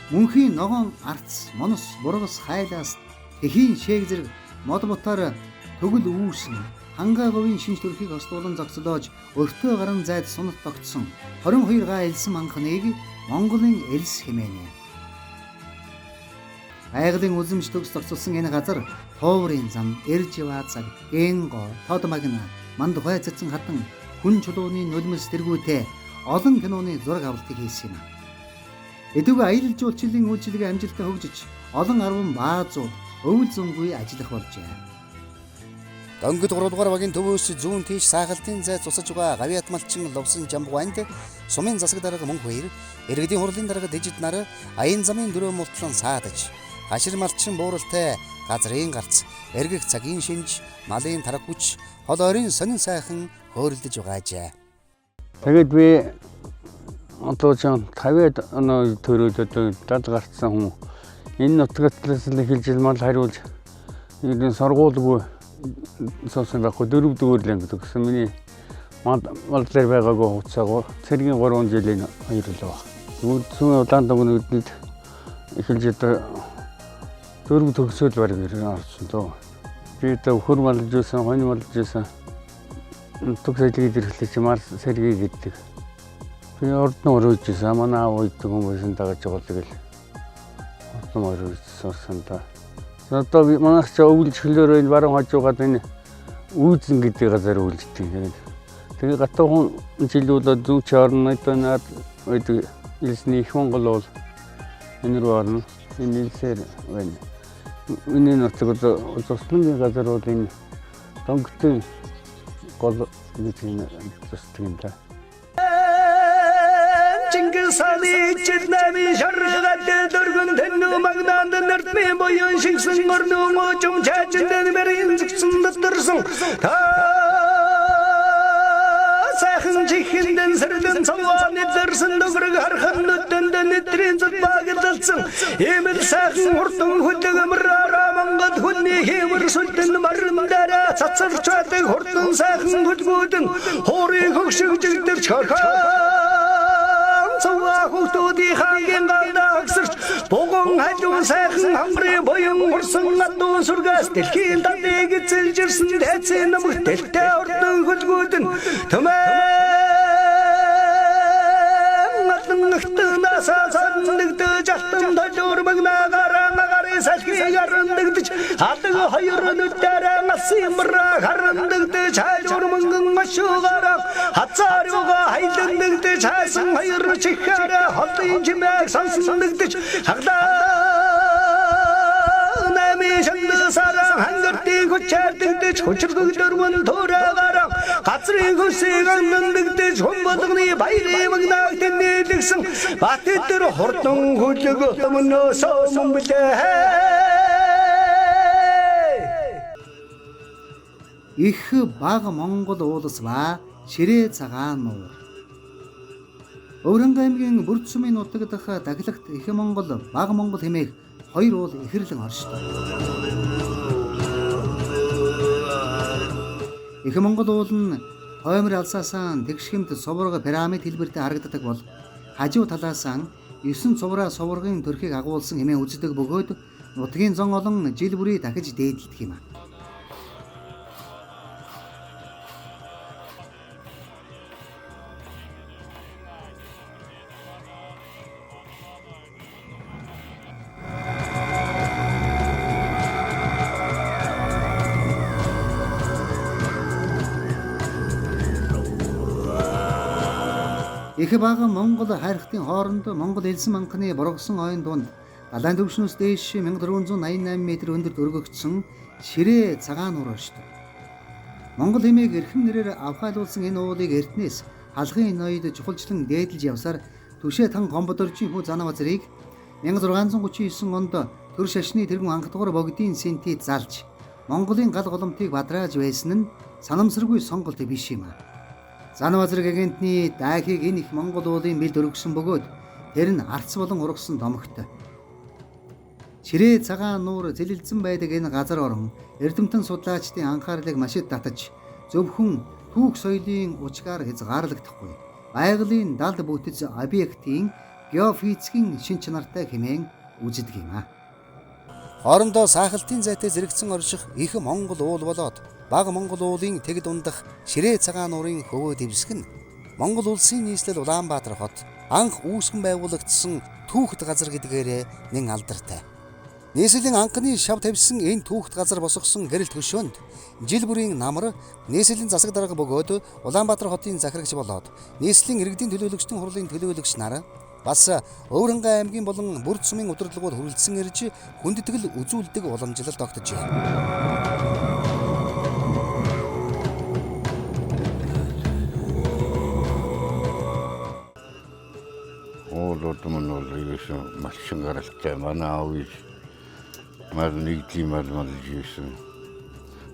мөнхийн ногоон арц, монос, бургас, хайлаас тэхийн шээг зэрэг мод ботоор төгөл үүсэн хангааговын шинж төрхийг хослуулан зогсолоож өртөө гарan зайд сунат тогтсон 22 га элсэн манхныг Монголын элс хэмээнэ. Айгалын үзэмж төгс зогсолсон энэ газар Тууврын зам, Эржива цаг, Гэнго, Тодмагна, Мандухай цэцэн хатан хүн чулууны нулимс тэргүүтээ олон киноны зураг авалтыг хийсэн юм. Эдгээр аялал жуулчлалын үйлчилгээ амжилттай хөгжиж олон арван баазууд өвөл зөнгүй ажиллах болжээ. Дөнгөд 3 дугаар багийн төвөөс зүүн тийш сайхалтын зай цусаж байгаа гавьяат малчин ловсон жамбганд сумын засаг дарга мөн хоёр иргэдийн хурлын дарга дижид нар аян замын дөрөв мултлан саадаж хашир малчин бууралтай газрын гарц эргэх цагийн шинж малын тарах хүч хол ойрын сонин сайхан хөөрөлдөж байгаажээ. Тэгээд би одоо ч 50-аад оны төрөөд одоо дад гарцсан хүн энэ нутагтлаас л хэлж мал хариулж энэ сургуулгүй суусан байхгүй 4 дугаар анги төгссөн миний мал дээр байгаагүй хугацаагаар цэргийн 3 жилийн хоёрлоо. Сүүн улаан дөнгөд эхэлж одоо 4 төгсөөл бараг ирсэн дөө. Би одоо хөр малж байсан, хонь малж байсан. Төгсөөлийг ирэхлээр чи мал сэргийг иддэг. Би ордон өрөөжсэн манай аав үйдэг хүмүүсийн дагаж байгаа тэгэл ордон өрөөжсөн та. Одоо би манайх ч өвлж хөлөөрөө энэ баруун хажуугаад энэ үүзэн гэдэг газар өвлждэг. Тэгээ гатуу хүн жилүүлээд зүүч орнод наад үйдэг илсний их Монгол бол энэ рүү орно. Энэ илсээр байна. энэ нутаг зослонгийн газар бол энэ донготын гол гэж зөстөг юм да. Чингисханы чиднами шаргад дөргөн тэнүү магнанд нэртмэ боён шингсэн мөрнөө мочом чачэндэн мэрин згсэн дэрсэн та сайхан чихэндэн сэрдэн цавааны дэрсэн дөрөг хархан нүдэндэн нэтрийн зүбагдалсан эмэл сайхан хурдан хөдөгмрара мангад хүнний хэмэр сүлдэн марандара цацарч байдаг хурдан сайхан хөдгүүдэн хуурыг хөгшигжигдэрч хархаа Цаваа хүүхдүүдийн хаангийн галдагсарч богон хажуун сайхан хамрын боён хурсан адуун сүргээс дэлхийн далыг эзэлжирсэн тайцын намх дэлтэй ордон хөлгүүд нь төмэн атангахтанасаа сандагдаж алтан дожор магнаагаараа магари салхийг арандагдаж алдаг хоёр нүдээрээ масимра харандагдаж хажуур мөнгөн машуугаараа хацаарууга хайландагдаж хайсан хоёр чихээрээ холын чимээг сонсондагдаж хаглаа нами шандасараа хангартыг хүчээрдэгдэж хүчргөгдөрмөн төрөөгаараа газрын хөлсийг амнандагдаж хүмбодгны баярын магнааг тэнэлгсэн батэтэр хурдан хөлөг өмнөөс мөмбөлээ Их бага Монгол уулс ба Ширээ цагаан нуур. Өврөнг аймгийн Бүрдсүмийн нутаг дах Даглагт Их Монгол, Бага Монгол хэмээх хоёр уул ихэрлэн оршдог. Их Монгол уул нь хоймор алсаасаа тэгшгэмт сувраг пирамид хэлбэртэй харагддаг бол хажуу талаасаа 9 цувраа суврагын төрхийг агуулсан хэмээн үздэг бөгөөд нутгийн зон олон жил бүрий дахиж дээдэлдэх юм. Их бага Монгол хайрхтын хооронд Монгол элсэн манхны бургасан ойн дунд далайн төвшнөөс дээш 1488 м өндөр дөргөгдсөн Ширээ цагаан нуур оршдог. Монгол хэмээг эрхэм нэрээр авхайлуулсан энэ уулыг эртнээс халахын ноёд чухалчлан дээдэлж явсаар Түшээ тан Гомбодоржийн хүү Занавазрыг 1639 онд төр шашны тэргүүн анх дугаар богдын сентид залж Монголын гал голомтыг бадрааж байсан нь санамсаргүй сонголт биш юм а. Занавазраг агентны даахыг энэ их Монгол уулын бэлд өргөсөн бөгөөд тэр нь арц болон ургасан домогтой. Ширээ цагаан нуур зэлэлзэн байдаг энэ газар орон эрдэмтэн судлаачдын анхаарлыг маш их татаж зөвхөн түүх соёлын учгаар хязгаарлагдахгүй. Байгалийн далд бүтэц объектын геофизикийн шин чанартай хэмээн үздэг юм а. Хоорондоо саахалтын зайтай зэрэгцэн орших их Монгол уул болоод Бага Монгол уулын тэг дундах Ширээ цагаан нуурын хөвөө дэвсэг нь Монгол улсын нийслэл Улаанбаатар хот анх үүсгэн байгуулагдсан түүхт газар гэдгээрээ нэн алдартай. Нийслэлийн анхны шав тавьсан энэ түүхт газар босгосон гэрэл төшөөнд жил бүрийн намар нийслэлийн засаг дарга бөгөөд Улаанбаатар хотын захирагч болоод нийслэлийн иргэдийн төлөөлөгчдийн хурлын төлөөлөгч нар бас Өврөнгай аймгийн болон Бүрдсүмийн удирдлагууд хүрэлцэн ирж хүндэтгэл үзүүлдэг уламжлалт тогтжээ. Оолотмон бол ийсэн малчин гаралтай манай аав ээж мал нэгдлийн мал жийсэн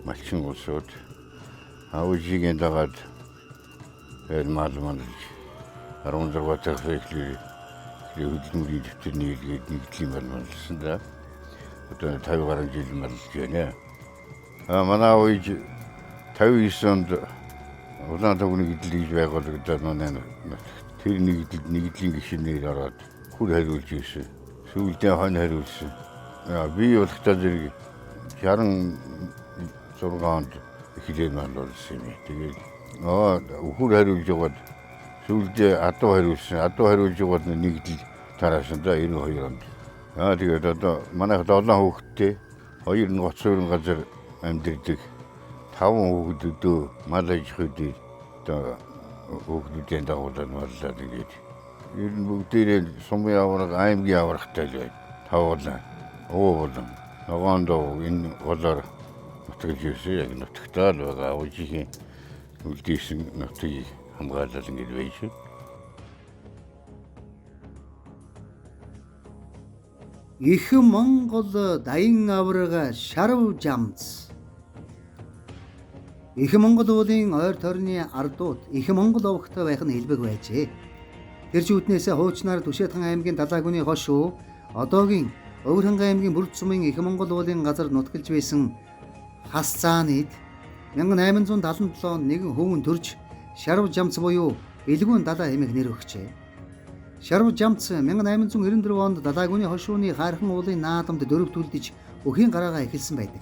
малчин улсууд аав ээжийн дагаад мал 16 дахь фэклэр хөдөлмөрийн дэвтэрний илгээд нэгдлийн мал малсан да. Одоо 50 гаруй жил малж байна. Манай аав ээж 59 онд улаан төгний гэдлийг байгуулагдаад манай тэр нэгдлийн гишүүнээр ороод хүр хариулж ирсэн. Сүүлдээ хон хариулсан. Би болохтой зэрэг 66 онд ихлээр мал болсон юм. Тэгээд хүр хариулж яваад сүүлдээ адуу хариулсан. Адуу хариулж яваад нэгдэл тараасан да 92 онд. Тэгээд одоо манайх 7 хүүхэдтэй 2 нь гоцорын газар амьдардаг. 5 хүүхэдөө мал аж ахуйд одоо хүүхдүүдийн дагуулад марлаад ингээд ер нь бүгдээрээ сумын авраг аймгийн аврагтай л байна. Тавуулаа. Оо болон Ногоондоо энэ болоор нутагж ирсэн яг нутагтаа л байгаа өвжихийн үлдээсэн нутгийг хамгаалал ингэж байж шүү. Их Монгол даян авраг шарав жамц. Их Монгол уулын ойр тойрны ардууд Их Монгол овогтой байх нь хэлбэг байжээ. Тэр чүүднээс хуучнаар Түшээдхан аймгийн Далаагүний хош шүү. Одоогийн Өвөрхангай аймгийн Бүрд сумын Их Монгол уулын газар нутгалж байсан хас цааныг 1877 онд нэгэн хөвөн төрж шарав жамц буюу Бэлгүүн далаа хэмээх нэр өгчээ. Шарав жамц 1894 онд Далаагүний хошууны хайрхан уулын наадамд дөрөвдүүлдэж өхийн гараагаа эхэлсэн байдаг.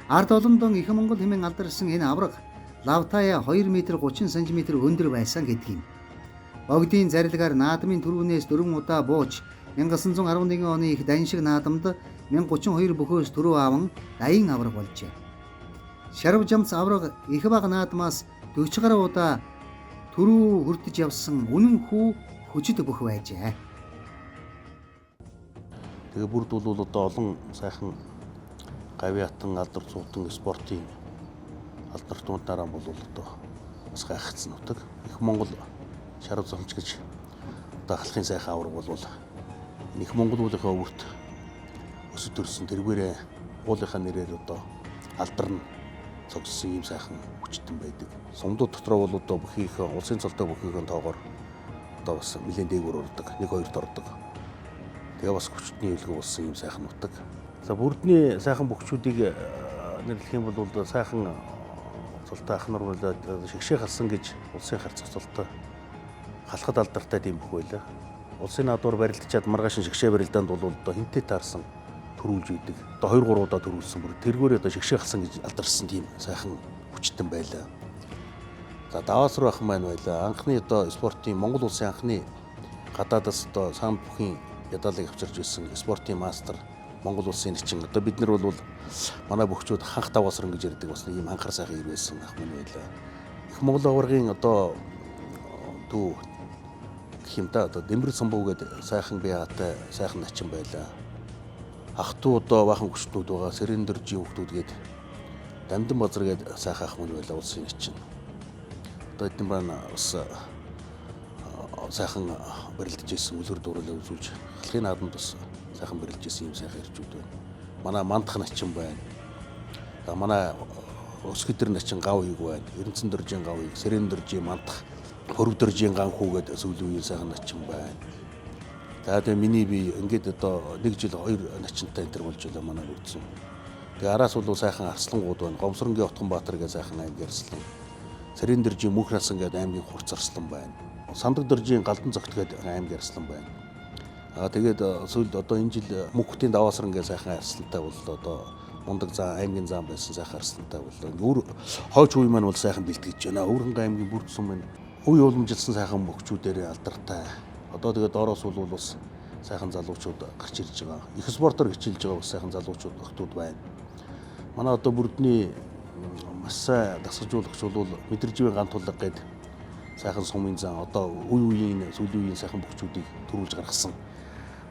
Ард олондон Их Монгол хэмээн алдарсан энэ авраг лавтая 2 м 30 см өндөр байсан гэдэг юм. Богдын зарилгаар наадмын түрүүнээс 4 удаа бууж 1911 оны их даншиг наадамд 1032 бөхөөс түрүү аван даян авраг болжээ. Шарав жамц авраг их бага наадмаас 40 гаруй удаа түрүү хүрдэж явсан үнэн хүү хүчит бөх байжээ. Тэгээ бүрд бол одоо олон сайхан гавьяатан алдар цуутан спортын алдарнуудаараа бол одоо бас гайхацсан нутаг. Их Монгол шарав замч гэж одоо халахын сайхан авраг бол Их Монгол уулынхаа өвөрт өсөж төрсөн тэргээрээ уулынхаа нэрээр одоо алдарн цогссон ийм сайхан хүчтэн байдаг. Сумдууд дотроо бол одоо бүхийхээ улсын цолтой бүхийхээ тоогоор одоо бас нэлээд дээгүүр ордог, 1-2-т ордог. Тэгээ бас хүчтний хөлгөө болсон ийм сайхан нутаг. За бүрдний сайхан бөхчүүдийг нэрлэх юм бол сайхан цолтой ах нар бол шигшээ халсан гэж улсын харьцах цолтой халахад алдартай тийм бүх байлаа. Улсын наадуур барилдчаад маргааш шигшээ барилдаанд бол одоо хинтээ таарсан төрүүлж идэг. Одоо 2-3 удаа төрүүлсэн бүр тэргээр одоо шигшээ халсан гэж алдарсан тийм сайхан хүчтэн байлаа. За даваас руу ахын маань байлаа. Анхны одоо спортын Монгол улсын анхны гадаадас одоо санд бүхийн ядалыг авчирч байсан спортын мастер Монгол улсын нэгчин. Одоо бид нар бол манай бөхчүүд ханх даваасран гэж ярьдаг бас нэг юм анхаар сайхан ир байсан ах маань байлаа. Их Монгол аваргын одоо дүү юм да одоо Дэмбэр Цамбуу гэдэг сайхан биеатай сайхан начин байлаа. Ах トゥ одоо бахан хүчтнүүд байгаа Сэрэндэржийн хүүхдүүд гээд Дамдан Базар гээд сайхан ах мөн байлаа улсын начин. Одоо эдэн байна бас сайхан барилдаж ирсэн үлгэр дууруулаа үзүүлж халахын наадамд бас сайхан барилдаж ирсэн юм сайхан ирчүүд байна. Манай мандах начин байна. За манай Өсгөдөр начин гав ийг байна. Эрдэнэцэн дөржийн гав ийг, Сэрэндэржийн мандах Хөрөвдөржийн ганхүү гэдэг сүүлийн үеийн сайхан начин байна. За тэгээ миний би ингээд одоо 1 жил 2 начинтай энэ төр болж байлаа манай үлдсэн. Тэгээ араас бол сайхан арслангууд байна. Гомсронгийн Отгонбаатар гэдэг сайхан аймгийн арслан. Сэрэндэржийн Мөнх насан гэдэг аймгийн хурц арслан байна. Сандаг дөржийн Галдан цогт гэдэг аймгийн арслан байна. Тэгээд сүүлд одоо энэ жил Мөнхтийн Даваасран гэдэг сайхан арслантай бол одоо мундаг зам аймгийн зам байсан сайхан арслантай бол өөр хойч үе маань бол сайхан бэлтгэж байна. Өвөрхангай аймгийн Бүрд сумын үе уламжилсан сайхан бөхчүүдээр алдартай. Одоо тэгээд доороос бол бас сайхан залуучууд гарч ирж байгаа. Их спортоор хичээлж байгаа бас сайхан залуучууд охтууд байна. Манай одоо бүрдний маш сайн дасгалжуулагч бол Мэдрэмжийн гант тулга гэдэг сайхан сумын зан одоо үе үеийн сүүлийн үеийн сайхан бөхчүүдийг төрүүлж гаргасан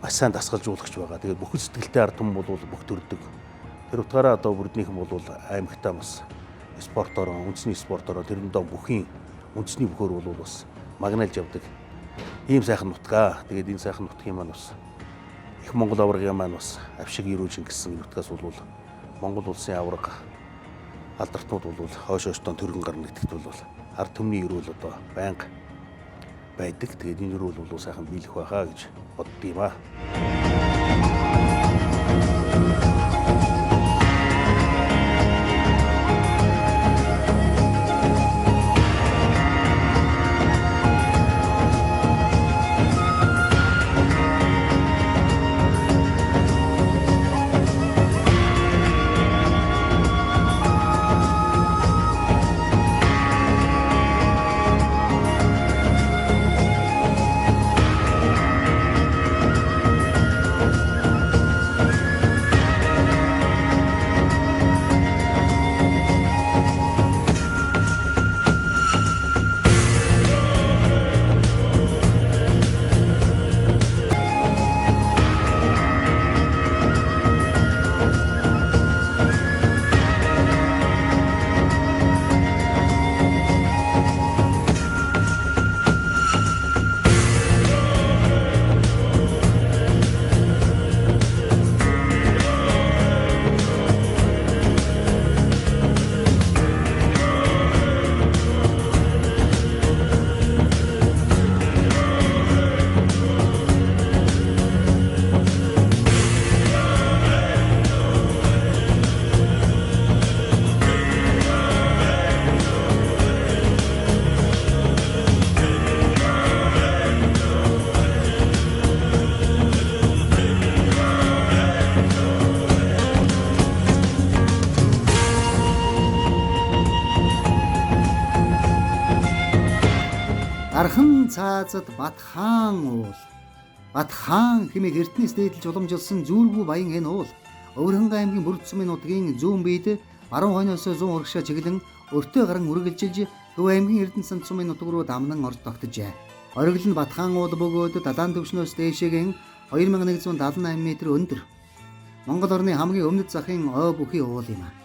маш сайн дасгалжуулагч байгаа. Тэгээд бүхэл сэтгэлтэй ард түмэн бол бүх төрдөг. Тэр утгаараа одоо бүрднийхэн бол аймагтаа бас спортоор, үндэсний спортоор тэрэндээ бүхийн үндэсний бөхөр бол бас магнайлж явдаг. Ийм сайхан нутгаа. Тэгээд энэ сайхан нутгийн маань бас Их Монгол аврагын маань бас авшиг ирүүлж гисэн нутгаас бол Монгол улсын авраг алдартнууд бол хойш хойштон төргөн гарна гэдэгт бол ард түмний эрүүл одоо байнга байдаг. Тэгээд энэ эрүүл бол сайхан биелэх байхаа гэж боддгийм аа. Гархан цаазад Бат хаан уул. Бат хаан хэмээх эртнээс дээдлж уламжилсан зүүргүй баян энэ уул Өвөрхөнгө аймгийн Бүрд сумын нутгийн зүүн биед баруун хойноос 100 урагшаа чиглэн өртөө гарan үргэлжилж Төв аймгийн Эрдэнэсанд сумын нутаг руу дамнан орж тогтжээ. Оргил нь Бат хаан уул бөгөөд далайн түвшнөөс дээшээгийн 2178 м өндөр. Монгол орны хамгийн өмнөд захын ой бүхий уул юм а.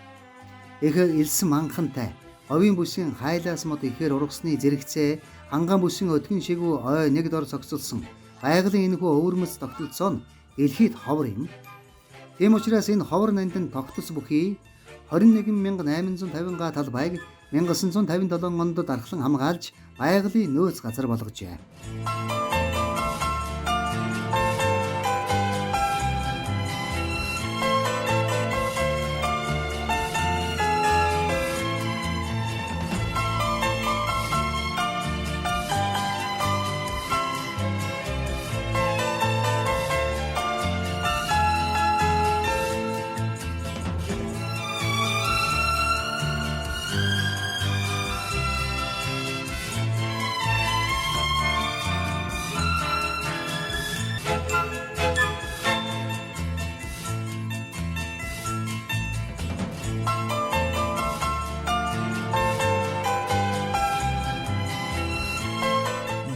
Их элсэн манхантай овийн бүсийн хайлаас мод ихээр ургасны зэрэгцээ хангаан бүсийн өдгөн шигүү ой нэг дор цогцолсон байгалийн энэхүү өвөрмөц тогтолцоо нь дэлхийд ховор юм. Тийм учраас энэ ховор нандин тогтос бүхий 21850 га талбайг 1957 онд дархлан хамгаалж байгалийн нөөц газар болгожээ.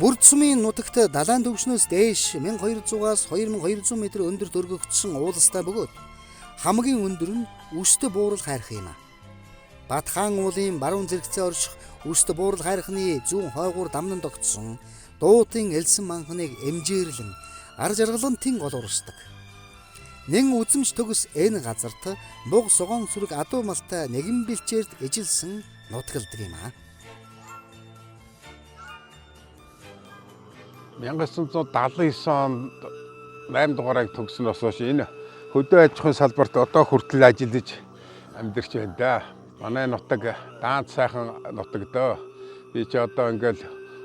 Бүрд сумын нутагт далайн түвшнөөс дээш 1200-аас 2200 м өндөр дөргөгдсөн уулстай бөгөөд хамгийн өндөр нь Үст буурал хайрах юм а. Бат хаан уулын баруун зэрэгцээ орших Үст буурал хайрхны зүүн хойгуур дамнан тогтсон дуутын элсэн манхныг эмжээрлэн ар жаргалантын гол урсдаг. Нэн үзэмж төгс энэ газарт муг согоон сүрэг адуу малтай нэгэн бэлчээрд ижилсэн нутгалдаг юм а. 1979 онд 8 дугаарыг төгснөөс хойш энэ хөдөө аж ахуйн салбарт одоо хүртэл ажиллаж амьдарч байна да. Манай нутаг даант сайхан нутаг дөө. Би ч одоо ингээл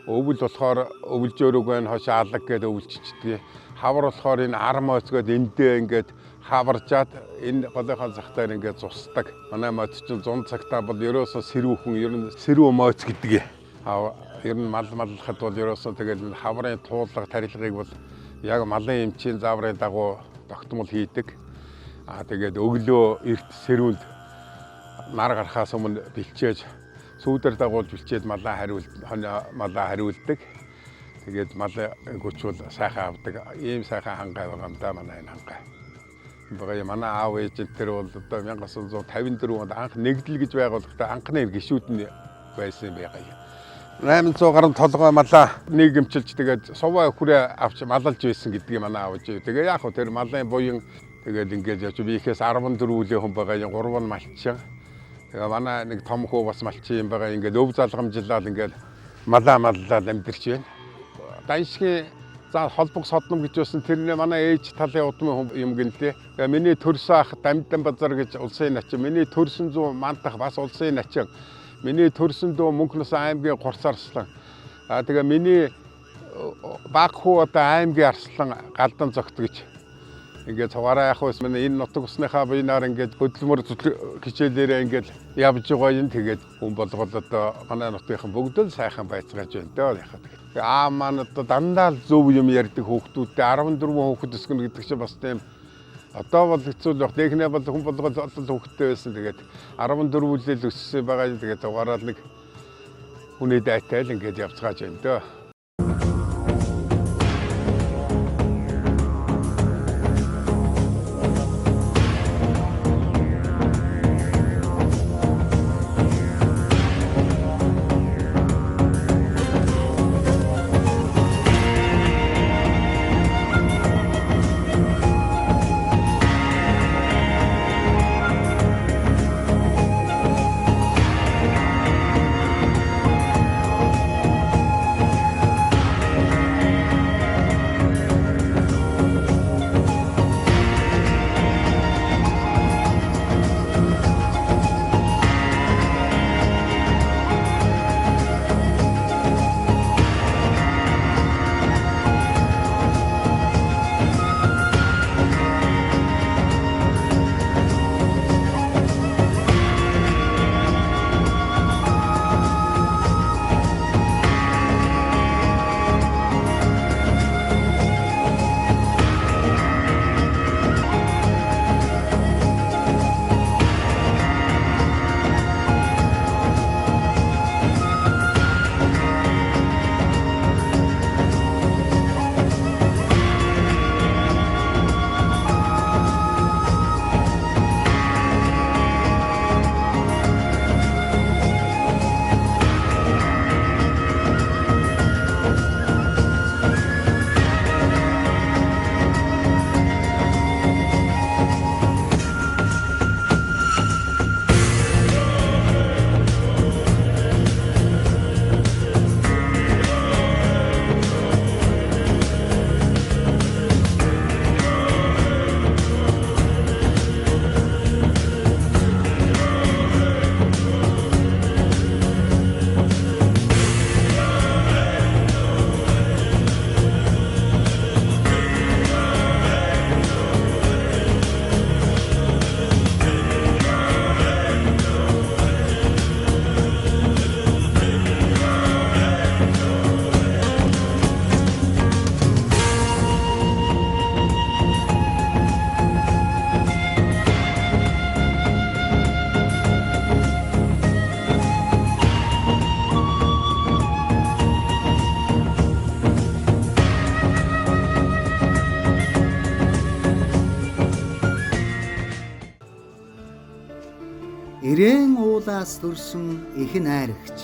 өвөл болохоор өвөлж өрөөг байна хош алаг гэдээ өвөлччихдээ. Хавар болохоор энэ ар моцгоод эндээ ингээд хаваржаад энэ голынхаа захтаар ингээд цусдаг. Манай моц чинь 100 цагтаа бол ерөөсөө сэрүүхэн ер нь сэрүү моц гэдэг. Ер нь мал маллахад бол ерөөсөө тэгэл хаврын туулга тарилгыг бол яг малын эмчийн зааврын дагуу тогтмол хийдэг. Тэгээд өглөө эрт сэрүүнд нар гарахаас өмнө бэлчээж сүүдэр дагуулж бэлчээд малаа хариулдаг. Тэгээд мал гүчүүл сайхан авдаг. Ийм сайхан хангай байгаа юм да манай энэ хангай. Бага манай аав ээж тэр бол одоо 1954 онд анх нэгдэл гэж байгуулахдаа анхны гишүүд нь байсан байгаа юм. 800 гаруй толгой малаа нийгэмчилж тэгээд суваа хүрээ авч малалж байсан гэдгийг манай аав ээж. Тэгээ яг хөө тэр малын буян тэгээд ингээд явж би ихээс 14 үлийн хүн байгаа юм 3 нь малчин. Тэгээ манай нэг том хүү бас малчин юм байгаа ингээд өв залгамжлал ингээд малаа маллаад амьдэрч байна. Даншгийн за холбог содном гэж байсан тэрнээ манай ээж талын удмын юм гэнлээ. Тэгээ миний төрсөн ах Дамдан базар гэж улсын начин, миний төрсөн зүү мантах бас улсын начин. Миний төрсөн дөө Мөнхнөс аймгийн Гурц Арслан. Тэгээ миний баг хүү одоо аймгийн Арслан Галдан зогт гэж. Ингээд цугаараа яг хөөс миний энэ нутаг усныхаа биенаар ингээд хөдөлмөр хичээлээрээ ингээд явж байгаа юм. Тэгээд хүн болгол одоо манай нутгийнхан бүгд л сайхан байцгааж байна дөө яхаа. Тэгээ маань одоо дандаа л зөв юм ярьдаг хүүхдүүдтэй 14 хүүхэд өсгөнө гэдэг чинь бас тийм одоо бол хэцүү л баг. Технээ бол хүн болгол хөвгттэй байсан. Тэгээд 14 үлээл өссөн байгаа. Тэгээд угаараад нэг хүний дайтай л ингээд явцгааж байна дөө. Ирээн уулаас төрсөн их найрагч.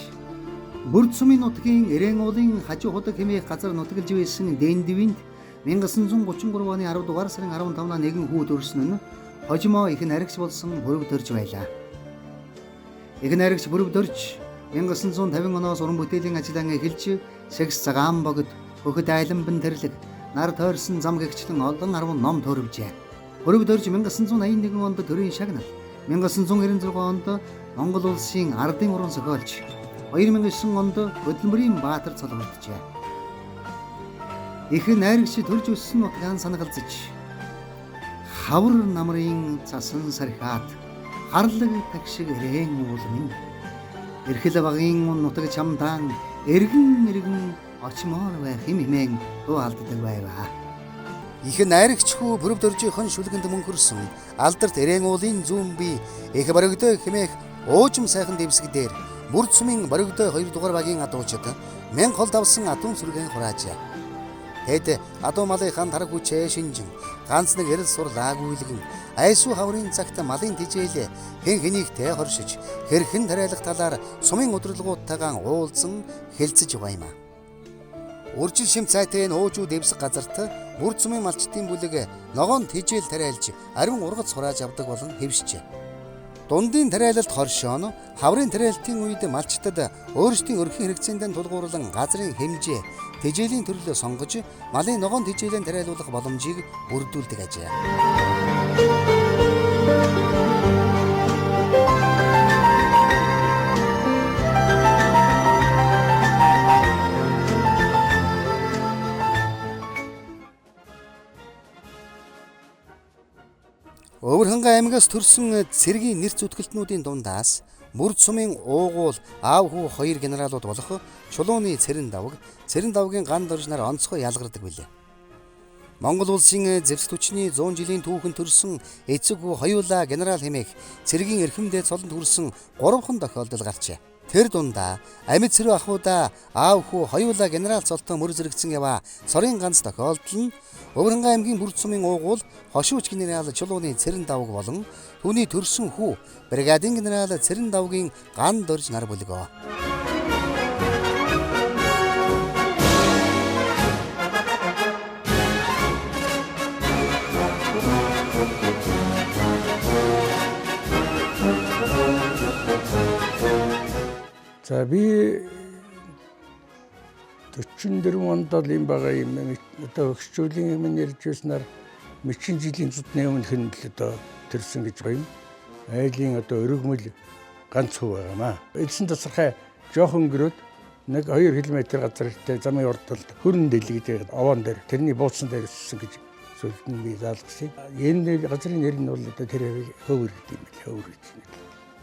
Бүрд сумын нутгийн Ирээн уулын хажуу худаг хэмээх газар нутгалж байсан Дэндивинд 1933 оны 10 дугаар сарын 15-наа нэгэн хүү төрсөн нь хожимо их найрагч болсон Бүрэгдөрж байлаа. Их найрагч Бүрэгдөрж 1950 оноос уран бүтээлийн ажиллагаа эхэлж Секс цагаан богд, Хөхөд айланбан тэрлэг, Нар тойрсон зам гэгчлэн олон 10 ном төрөвжээ. Бүрэгдөрж 1981 онд төрийн шагнал, 1996 онд Монгол улсын ардын уран зохиолч, 2009 онд Хөдөлмөрийн баатар цолгогджээ. Их найрагч төрж өссөн нутгаан санагалзаж, хавар намрын цасан сархиад, харлаг тагшиг Ирээн уул минь. Эрхэл багын нутаг чамдаан эргэн очмоор байх хэмээн дуу алддаг байваа. Их найрагч хүү Бүрэгдөржийн шүлгэнд мөнхөрсөн алдарт Ирээн уулын зүүн бие их Боригдой хэмээх уужим сайхан дэвсэг дээр Бүрд сумын Боригдой 2 дугаар багийн адуучид 1000 хол давсан адуун сүргэн хураажээ. Тэд адуу малынхаа тараг хүчээ шинжин ганц нэг эрэл сур лаагүйлгэн айсуу хаврын цагт малын тижээлээ хэн хэнийгтэй хоршиж хэрхэн тариалах талаар сумын удирдлагуудтайгаа уулзсан хэлцэж байма. Үржил шим цайтай нуужуу дэвсэг газарт Бүрд сумын малчдын бүлэг ногоон тижээл тариалж ариун ургац хурааж авдаг болон хэвшжээ. Дундын тариалалт хоршоон хаврын тариалтын үед малчдад өөрсдийн өрхийн хэрэгцээндээ тулгуурлан газрын хэмжээ тижээлийн төрлөө сонгож малын ногоон тижээлэн тариалуулах боломжийг бүрдүүлдэг ажээ. Өвөрхөнгө аймагаас төрсэн цэргийн нэр зүтгэлтнүүдийн дундаас Бүрд сумын уугуул аав хүү 2 генералууд болох Чулууны Цэрэн давгийн ган дорж нар онцгой ялгардаг билээ. Монгол улсын зэвсэг түвшний 100 жилийн түүхэн төрсэн эцэг хүү хоёулаа генерал хэмээх цэргийн эрхэмдээ цолонд хүрсэн 3хан тохиолдол гарчээ. Тэр дундаа амьд цэрүү ахуудаа аав хүү хоёулаа генерал цолтоо мөр зэрэгцэн яваа цорын ганц тохиолдол нь Өвөрхөнгө аймгийн Бүрд сумын уугуул хошууч генерал Чулууны Цэрэн давг болон түүний төрсөн хүү бригадын генерал Цэрэн давгийн ган дорж нар бүлгөө. За би 44 онд ийм байгаа юм. Одоо өгчүүлийн юм ярьж байснаар мэчин жилийн зүтний өмнөх нь л одоо төрсөн гэж байна. Айлын одоо өргөмөл ганц хүү байгаамаа. Элсэн тасархай жоохон өнгөрөөд 1-2 км газартай замын урдталд хөрөн дэлгэдэг овоон дээр тэрний бууцсан дээр өссөн гэж сүлд нь би заалгасан. Энэ газрын нэр нь бол одоо тэр хөвөр гэдэг юм л хөвөр гэж.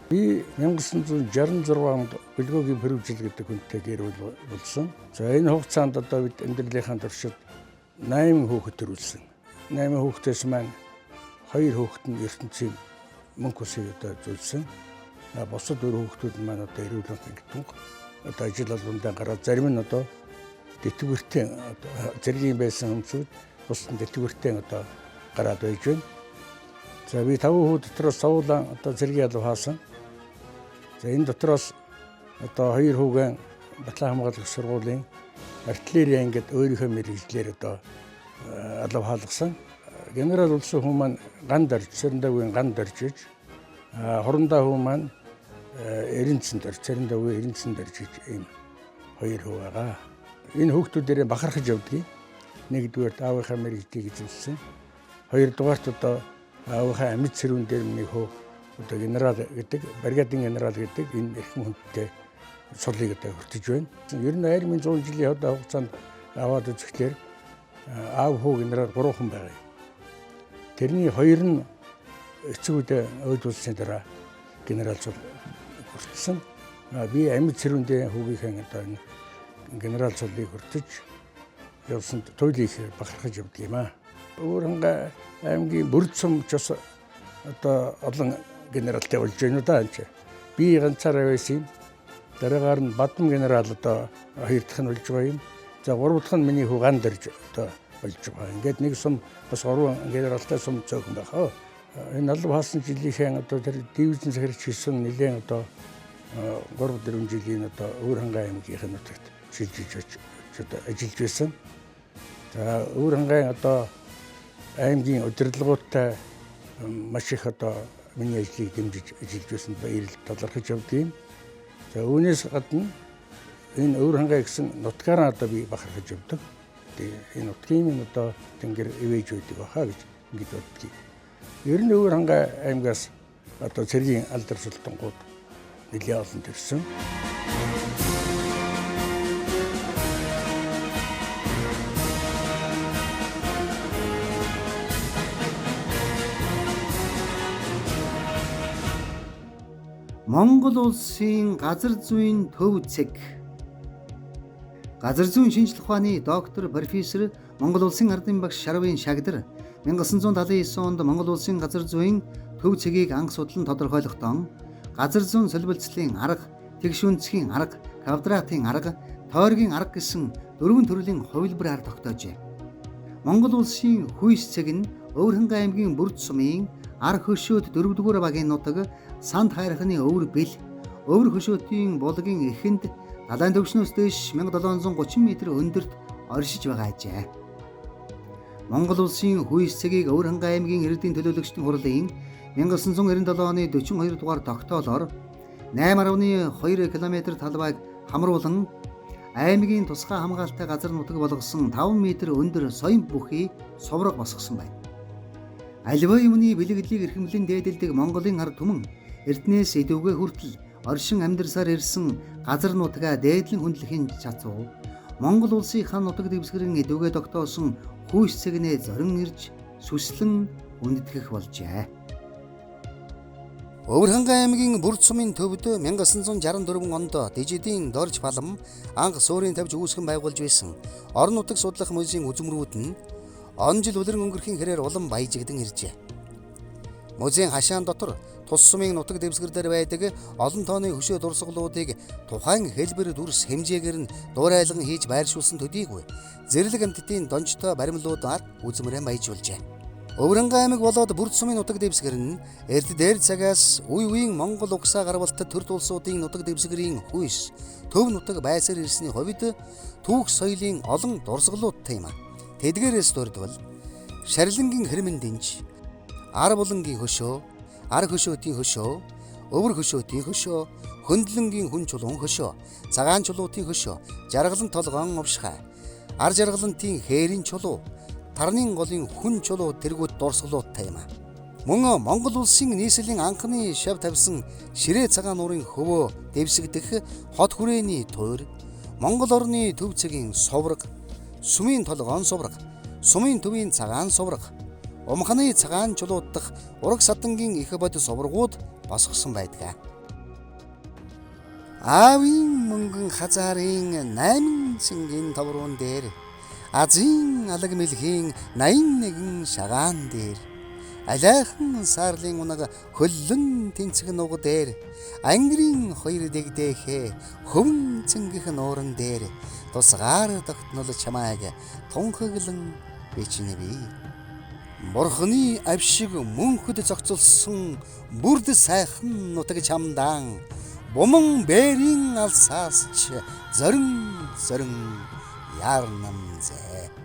Би 1966 онд Бэлгөөгийн Пэрвжил гэдэг хүнтэй гэр бүл болсон. За энэ хугацаанд одоо бид амьдралынхаа туршид 8 хүүхэд төрүүлсэн. 8 хүүхдээс маань 2 хүүхэд нь ертөнцийн мөнх усыг одоо зүйлсэн. Бусад 4 хүүхдүүд маань одоо эрүүл мэндийн тунх одоо ажил албандаа гараад зарим нь одоо тэтгэвртэй зэргийн байсан хүмүүсүүд бусдын тэтгэвртэй одоо гараад байж байна. За би 5 хүү дотроос савуулан одоо зэргийн алба хаасан. За энэ дотроос одоо 2 хүүгэн Батлан хамгаалах сургуулийн артиллерийн ангид өөрийнхөө мэргэжлэр одоо алба хаалгасан. Генерал улсын хүн маань ган дорж, Цэрэндагийн ган дорж иж, хорондоо хүн маань Эренцэн дорж, Цэрэндагийн Эренцэн дорж иж ийм 2 хүү байгаа. Энэ хүүхдүүдээр бахархаж явдгийг. Нэгдүгээр аавынхаа мэргэжлийг эзэмшсэн. Хоёрдугаарт одоо аавынхаа амьд цэрүүн дээр нэг хөө одоо генерал гэдэг, бригадын генерал гэдэг энэ эрхэм хүндтэй цолыг одоо хүртэж байна. Ер нь 2100 жилийн одоо хугацаанд аваад үзэхлээр аав хүү генерал 3 хүн байгаа. Тэрний 2 нь эцгүүдээ өөд улсын дараа генерал цол хүртсэн. Би амьд цэрүүндээ хүүгийнхээ одоо энэ генерал цолыг хүртэж явсан туйлын их бахархаж явдаг юм аа. Өвөрхөнгө аймгийн Бүрд сум ч бас одоо олон генералтай болж байна уу да энэ. Би ганцаараа байсан. Дараагаар нь Бадам генерал одоо 2 дахь нь болж байгаа юм. За 3 дахь нь миний хүү ган дорж одоо болж байгаа. Ингээд нэг сум бас 3 генералтай сум цөөхөн байхаа. энэ алба хаалсан жилийн одоо тэр дивизэн захирч хийсэн нэлээд одоо 3-4 жилийн одоо Өвөр хангай аймгийн нутагт шилжиж ажиллаж байсан. За Өвөр хангай одоо аймгийн удирдлагуудтай маш их одоо миний ажлыг дэмжиж ажиллаж байсан баярл талархаж явдгийн. За үүнээс гадна энэ Өвөр хангай гэсэн нутгаараа одоо би бахархаж явдаг. Тэгээ энэ нутгийн одоо тэнгэр ивэж байдаг баха гэж ингэж боддгийг. Ер нь Өвөр хангай аймгаас одоо цэргийн алдар султангууд нэлээд олон төрсөн. Монгол улсын газар зүйн төв цэг. Газар зүйн шинжилгээ ухааны доктор профессор Монгол улсын ардын багш Шарвын Шагдар 1979 онд Монгол улсын газар зүйн төв цэгийг анх судлан тодорхойлохдоо газар зүйн солилцлын арга, тэгш үндэсгийн арга, квадратын арга, тойргийн арга гэсэн 4 төрлийн хувилбараар тогтоожээ. Монгол улсын хүйс цэг нь Өвөр хангай аймгийн Бүрд сумын ар хөшөөд 4-р багийн нутаг Санд хайрхны өвөр бэл, өвөр хөшөөтийн булгийн эхэнд далайн төвшнөөс дэш 1730 м өндөрт оршиж байгаа ажээ. Монгол улсын хүйс цэгийг Өвөр хангай аймгийн иргэдийн төлөөлөгчдийн хурлын 1997 оны 42 дугаар тогтоолоор 8.2 км талбайг хамруулан аймгийн тусгай хамгаалалттай газар нутаг болгосон 5 м өндөр соён бүхий сувраг босгосон байна. Аливаа юмны бэлэглийг эрхэмлэн дээдэлдэг Монголын ард түмэн Эрдэнэс идэвхтэй хүртэл оршин амьдарсаар ирсэн газар нутгаа дээдлэн хүндлэхийн чацуу Монгол улсын хан нутаг дэвсгэрэн идэвхтэй тогтоосон хүйс цэгнээ зорин ирж сүслэн үндэтгэх болжээ. Өвөр хангай аймгийн Бүрд сумын төвд 1964 онд Дижидийн Дорж Балам анх суурийн тавьж үүсгэн байгуулж байсан орон нутаг судлах музейн үзмрүүд нь он жил үлрэн өнгөрхийн хэрээр улам баяжигдан иржээ. Музейн хашаан дотор тус сумын нутаг дэвсгэр дээр байдаг олон тооны хөшөө дурсгалуудыг тухайн хэлбэр дүрс хэмжээгээр нь дуурайлан хийж байршуулсан төдийгүй зэрлэг амьтдын донжтой баримлуудаар үзмрэн баяжуулжээ. Өвөр хангай аймаг болоод Бүрд сумын нутаг дэвсгэр нь эрд дээр цагаас үе үеийн Монгол угсаа гарвалтад төр улсуудын нутаг дэвсгэрийн хүйс төв нутаг байсаар ирсний хувьд түүх соёлын олон дурсгалуудтай юм. Тэдгээрээс дурдвал шарилангийн хэрмэн дэнж, ар булангийн хөшөө, ар хөшөөтийн хөшөө, өвөр хөшөөтийн хөшөө, хөндлөнгийн хүн чулуун хөшөө, цагаан чулуутын хөшөө, жаргалан толгоон овшхай, ар жаргалантын хээрийн чулуу, тарны голын хүн чулуу тэргүүд дурсгалуудтай юм. Мөн Монгол улсын нийслэлийн анхны шав тавьсан ширээ цагаан нуурын хөвөө дэвсгдэх хот хүрээний туйр, Монгол орны төв цэгийн сувраг, сумын толгоон сувраг, сумын төвийн цагаан сувраг, умханы цагаан чулууд дахь ураг садангийн их бод суврагууд босгосон байдаг. Аавын мөнгөн хазаарын 8 цэнгийн товруун дээр Азийн алаг мэлхийн 81 шагаан дээр алайхан саарлын унаг хөллөн тэнцэх нуг дээр ангирын хоёр дэгдэхэ хөвн цэнгэх нууран дээр тусгаар тогтнол чамайг тунхаглан бичнэ би. Бурхны авшиг мөнхөд зохицолсон бүрд сайхан нутаг чамдаан буман бээрийн алсаасч зорин яарнам зэ.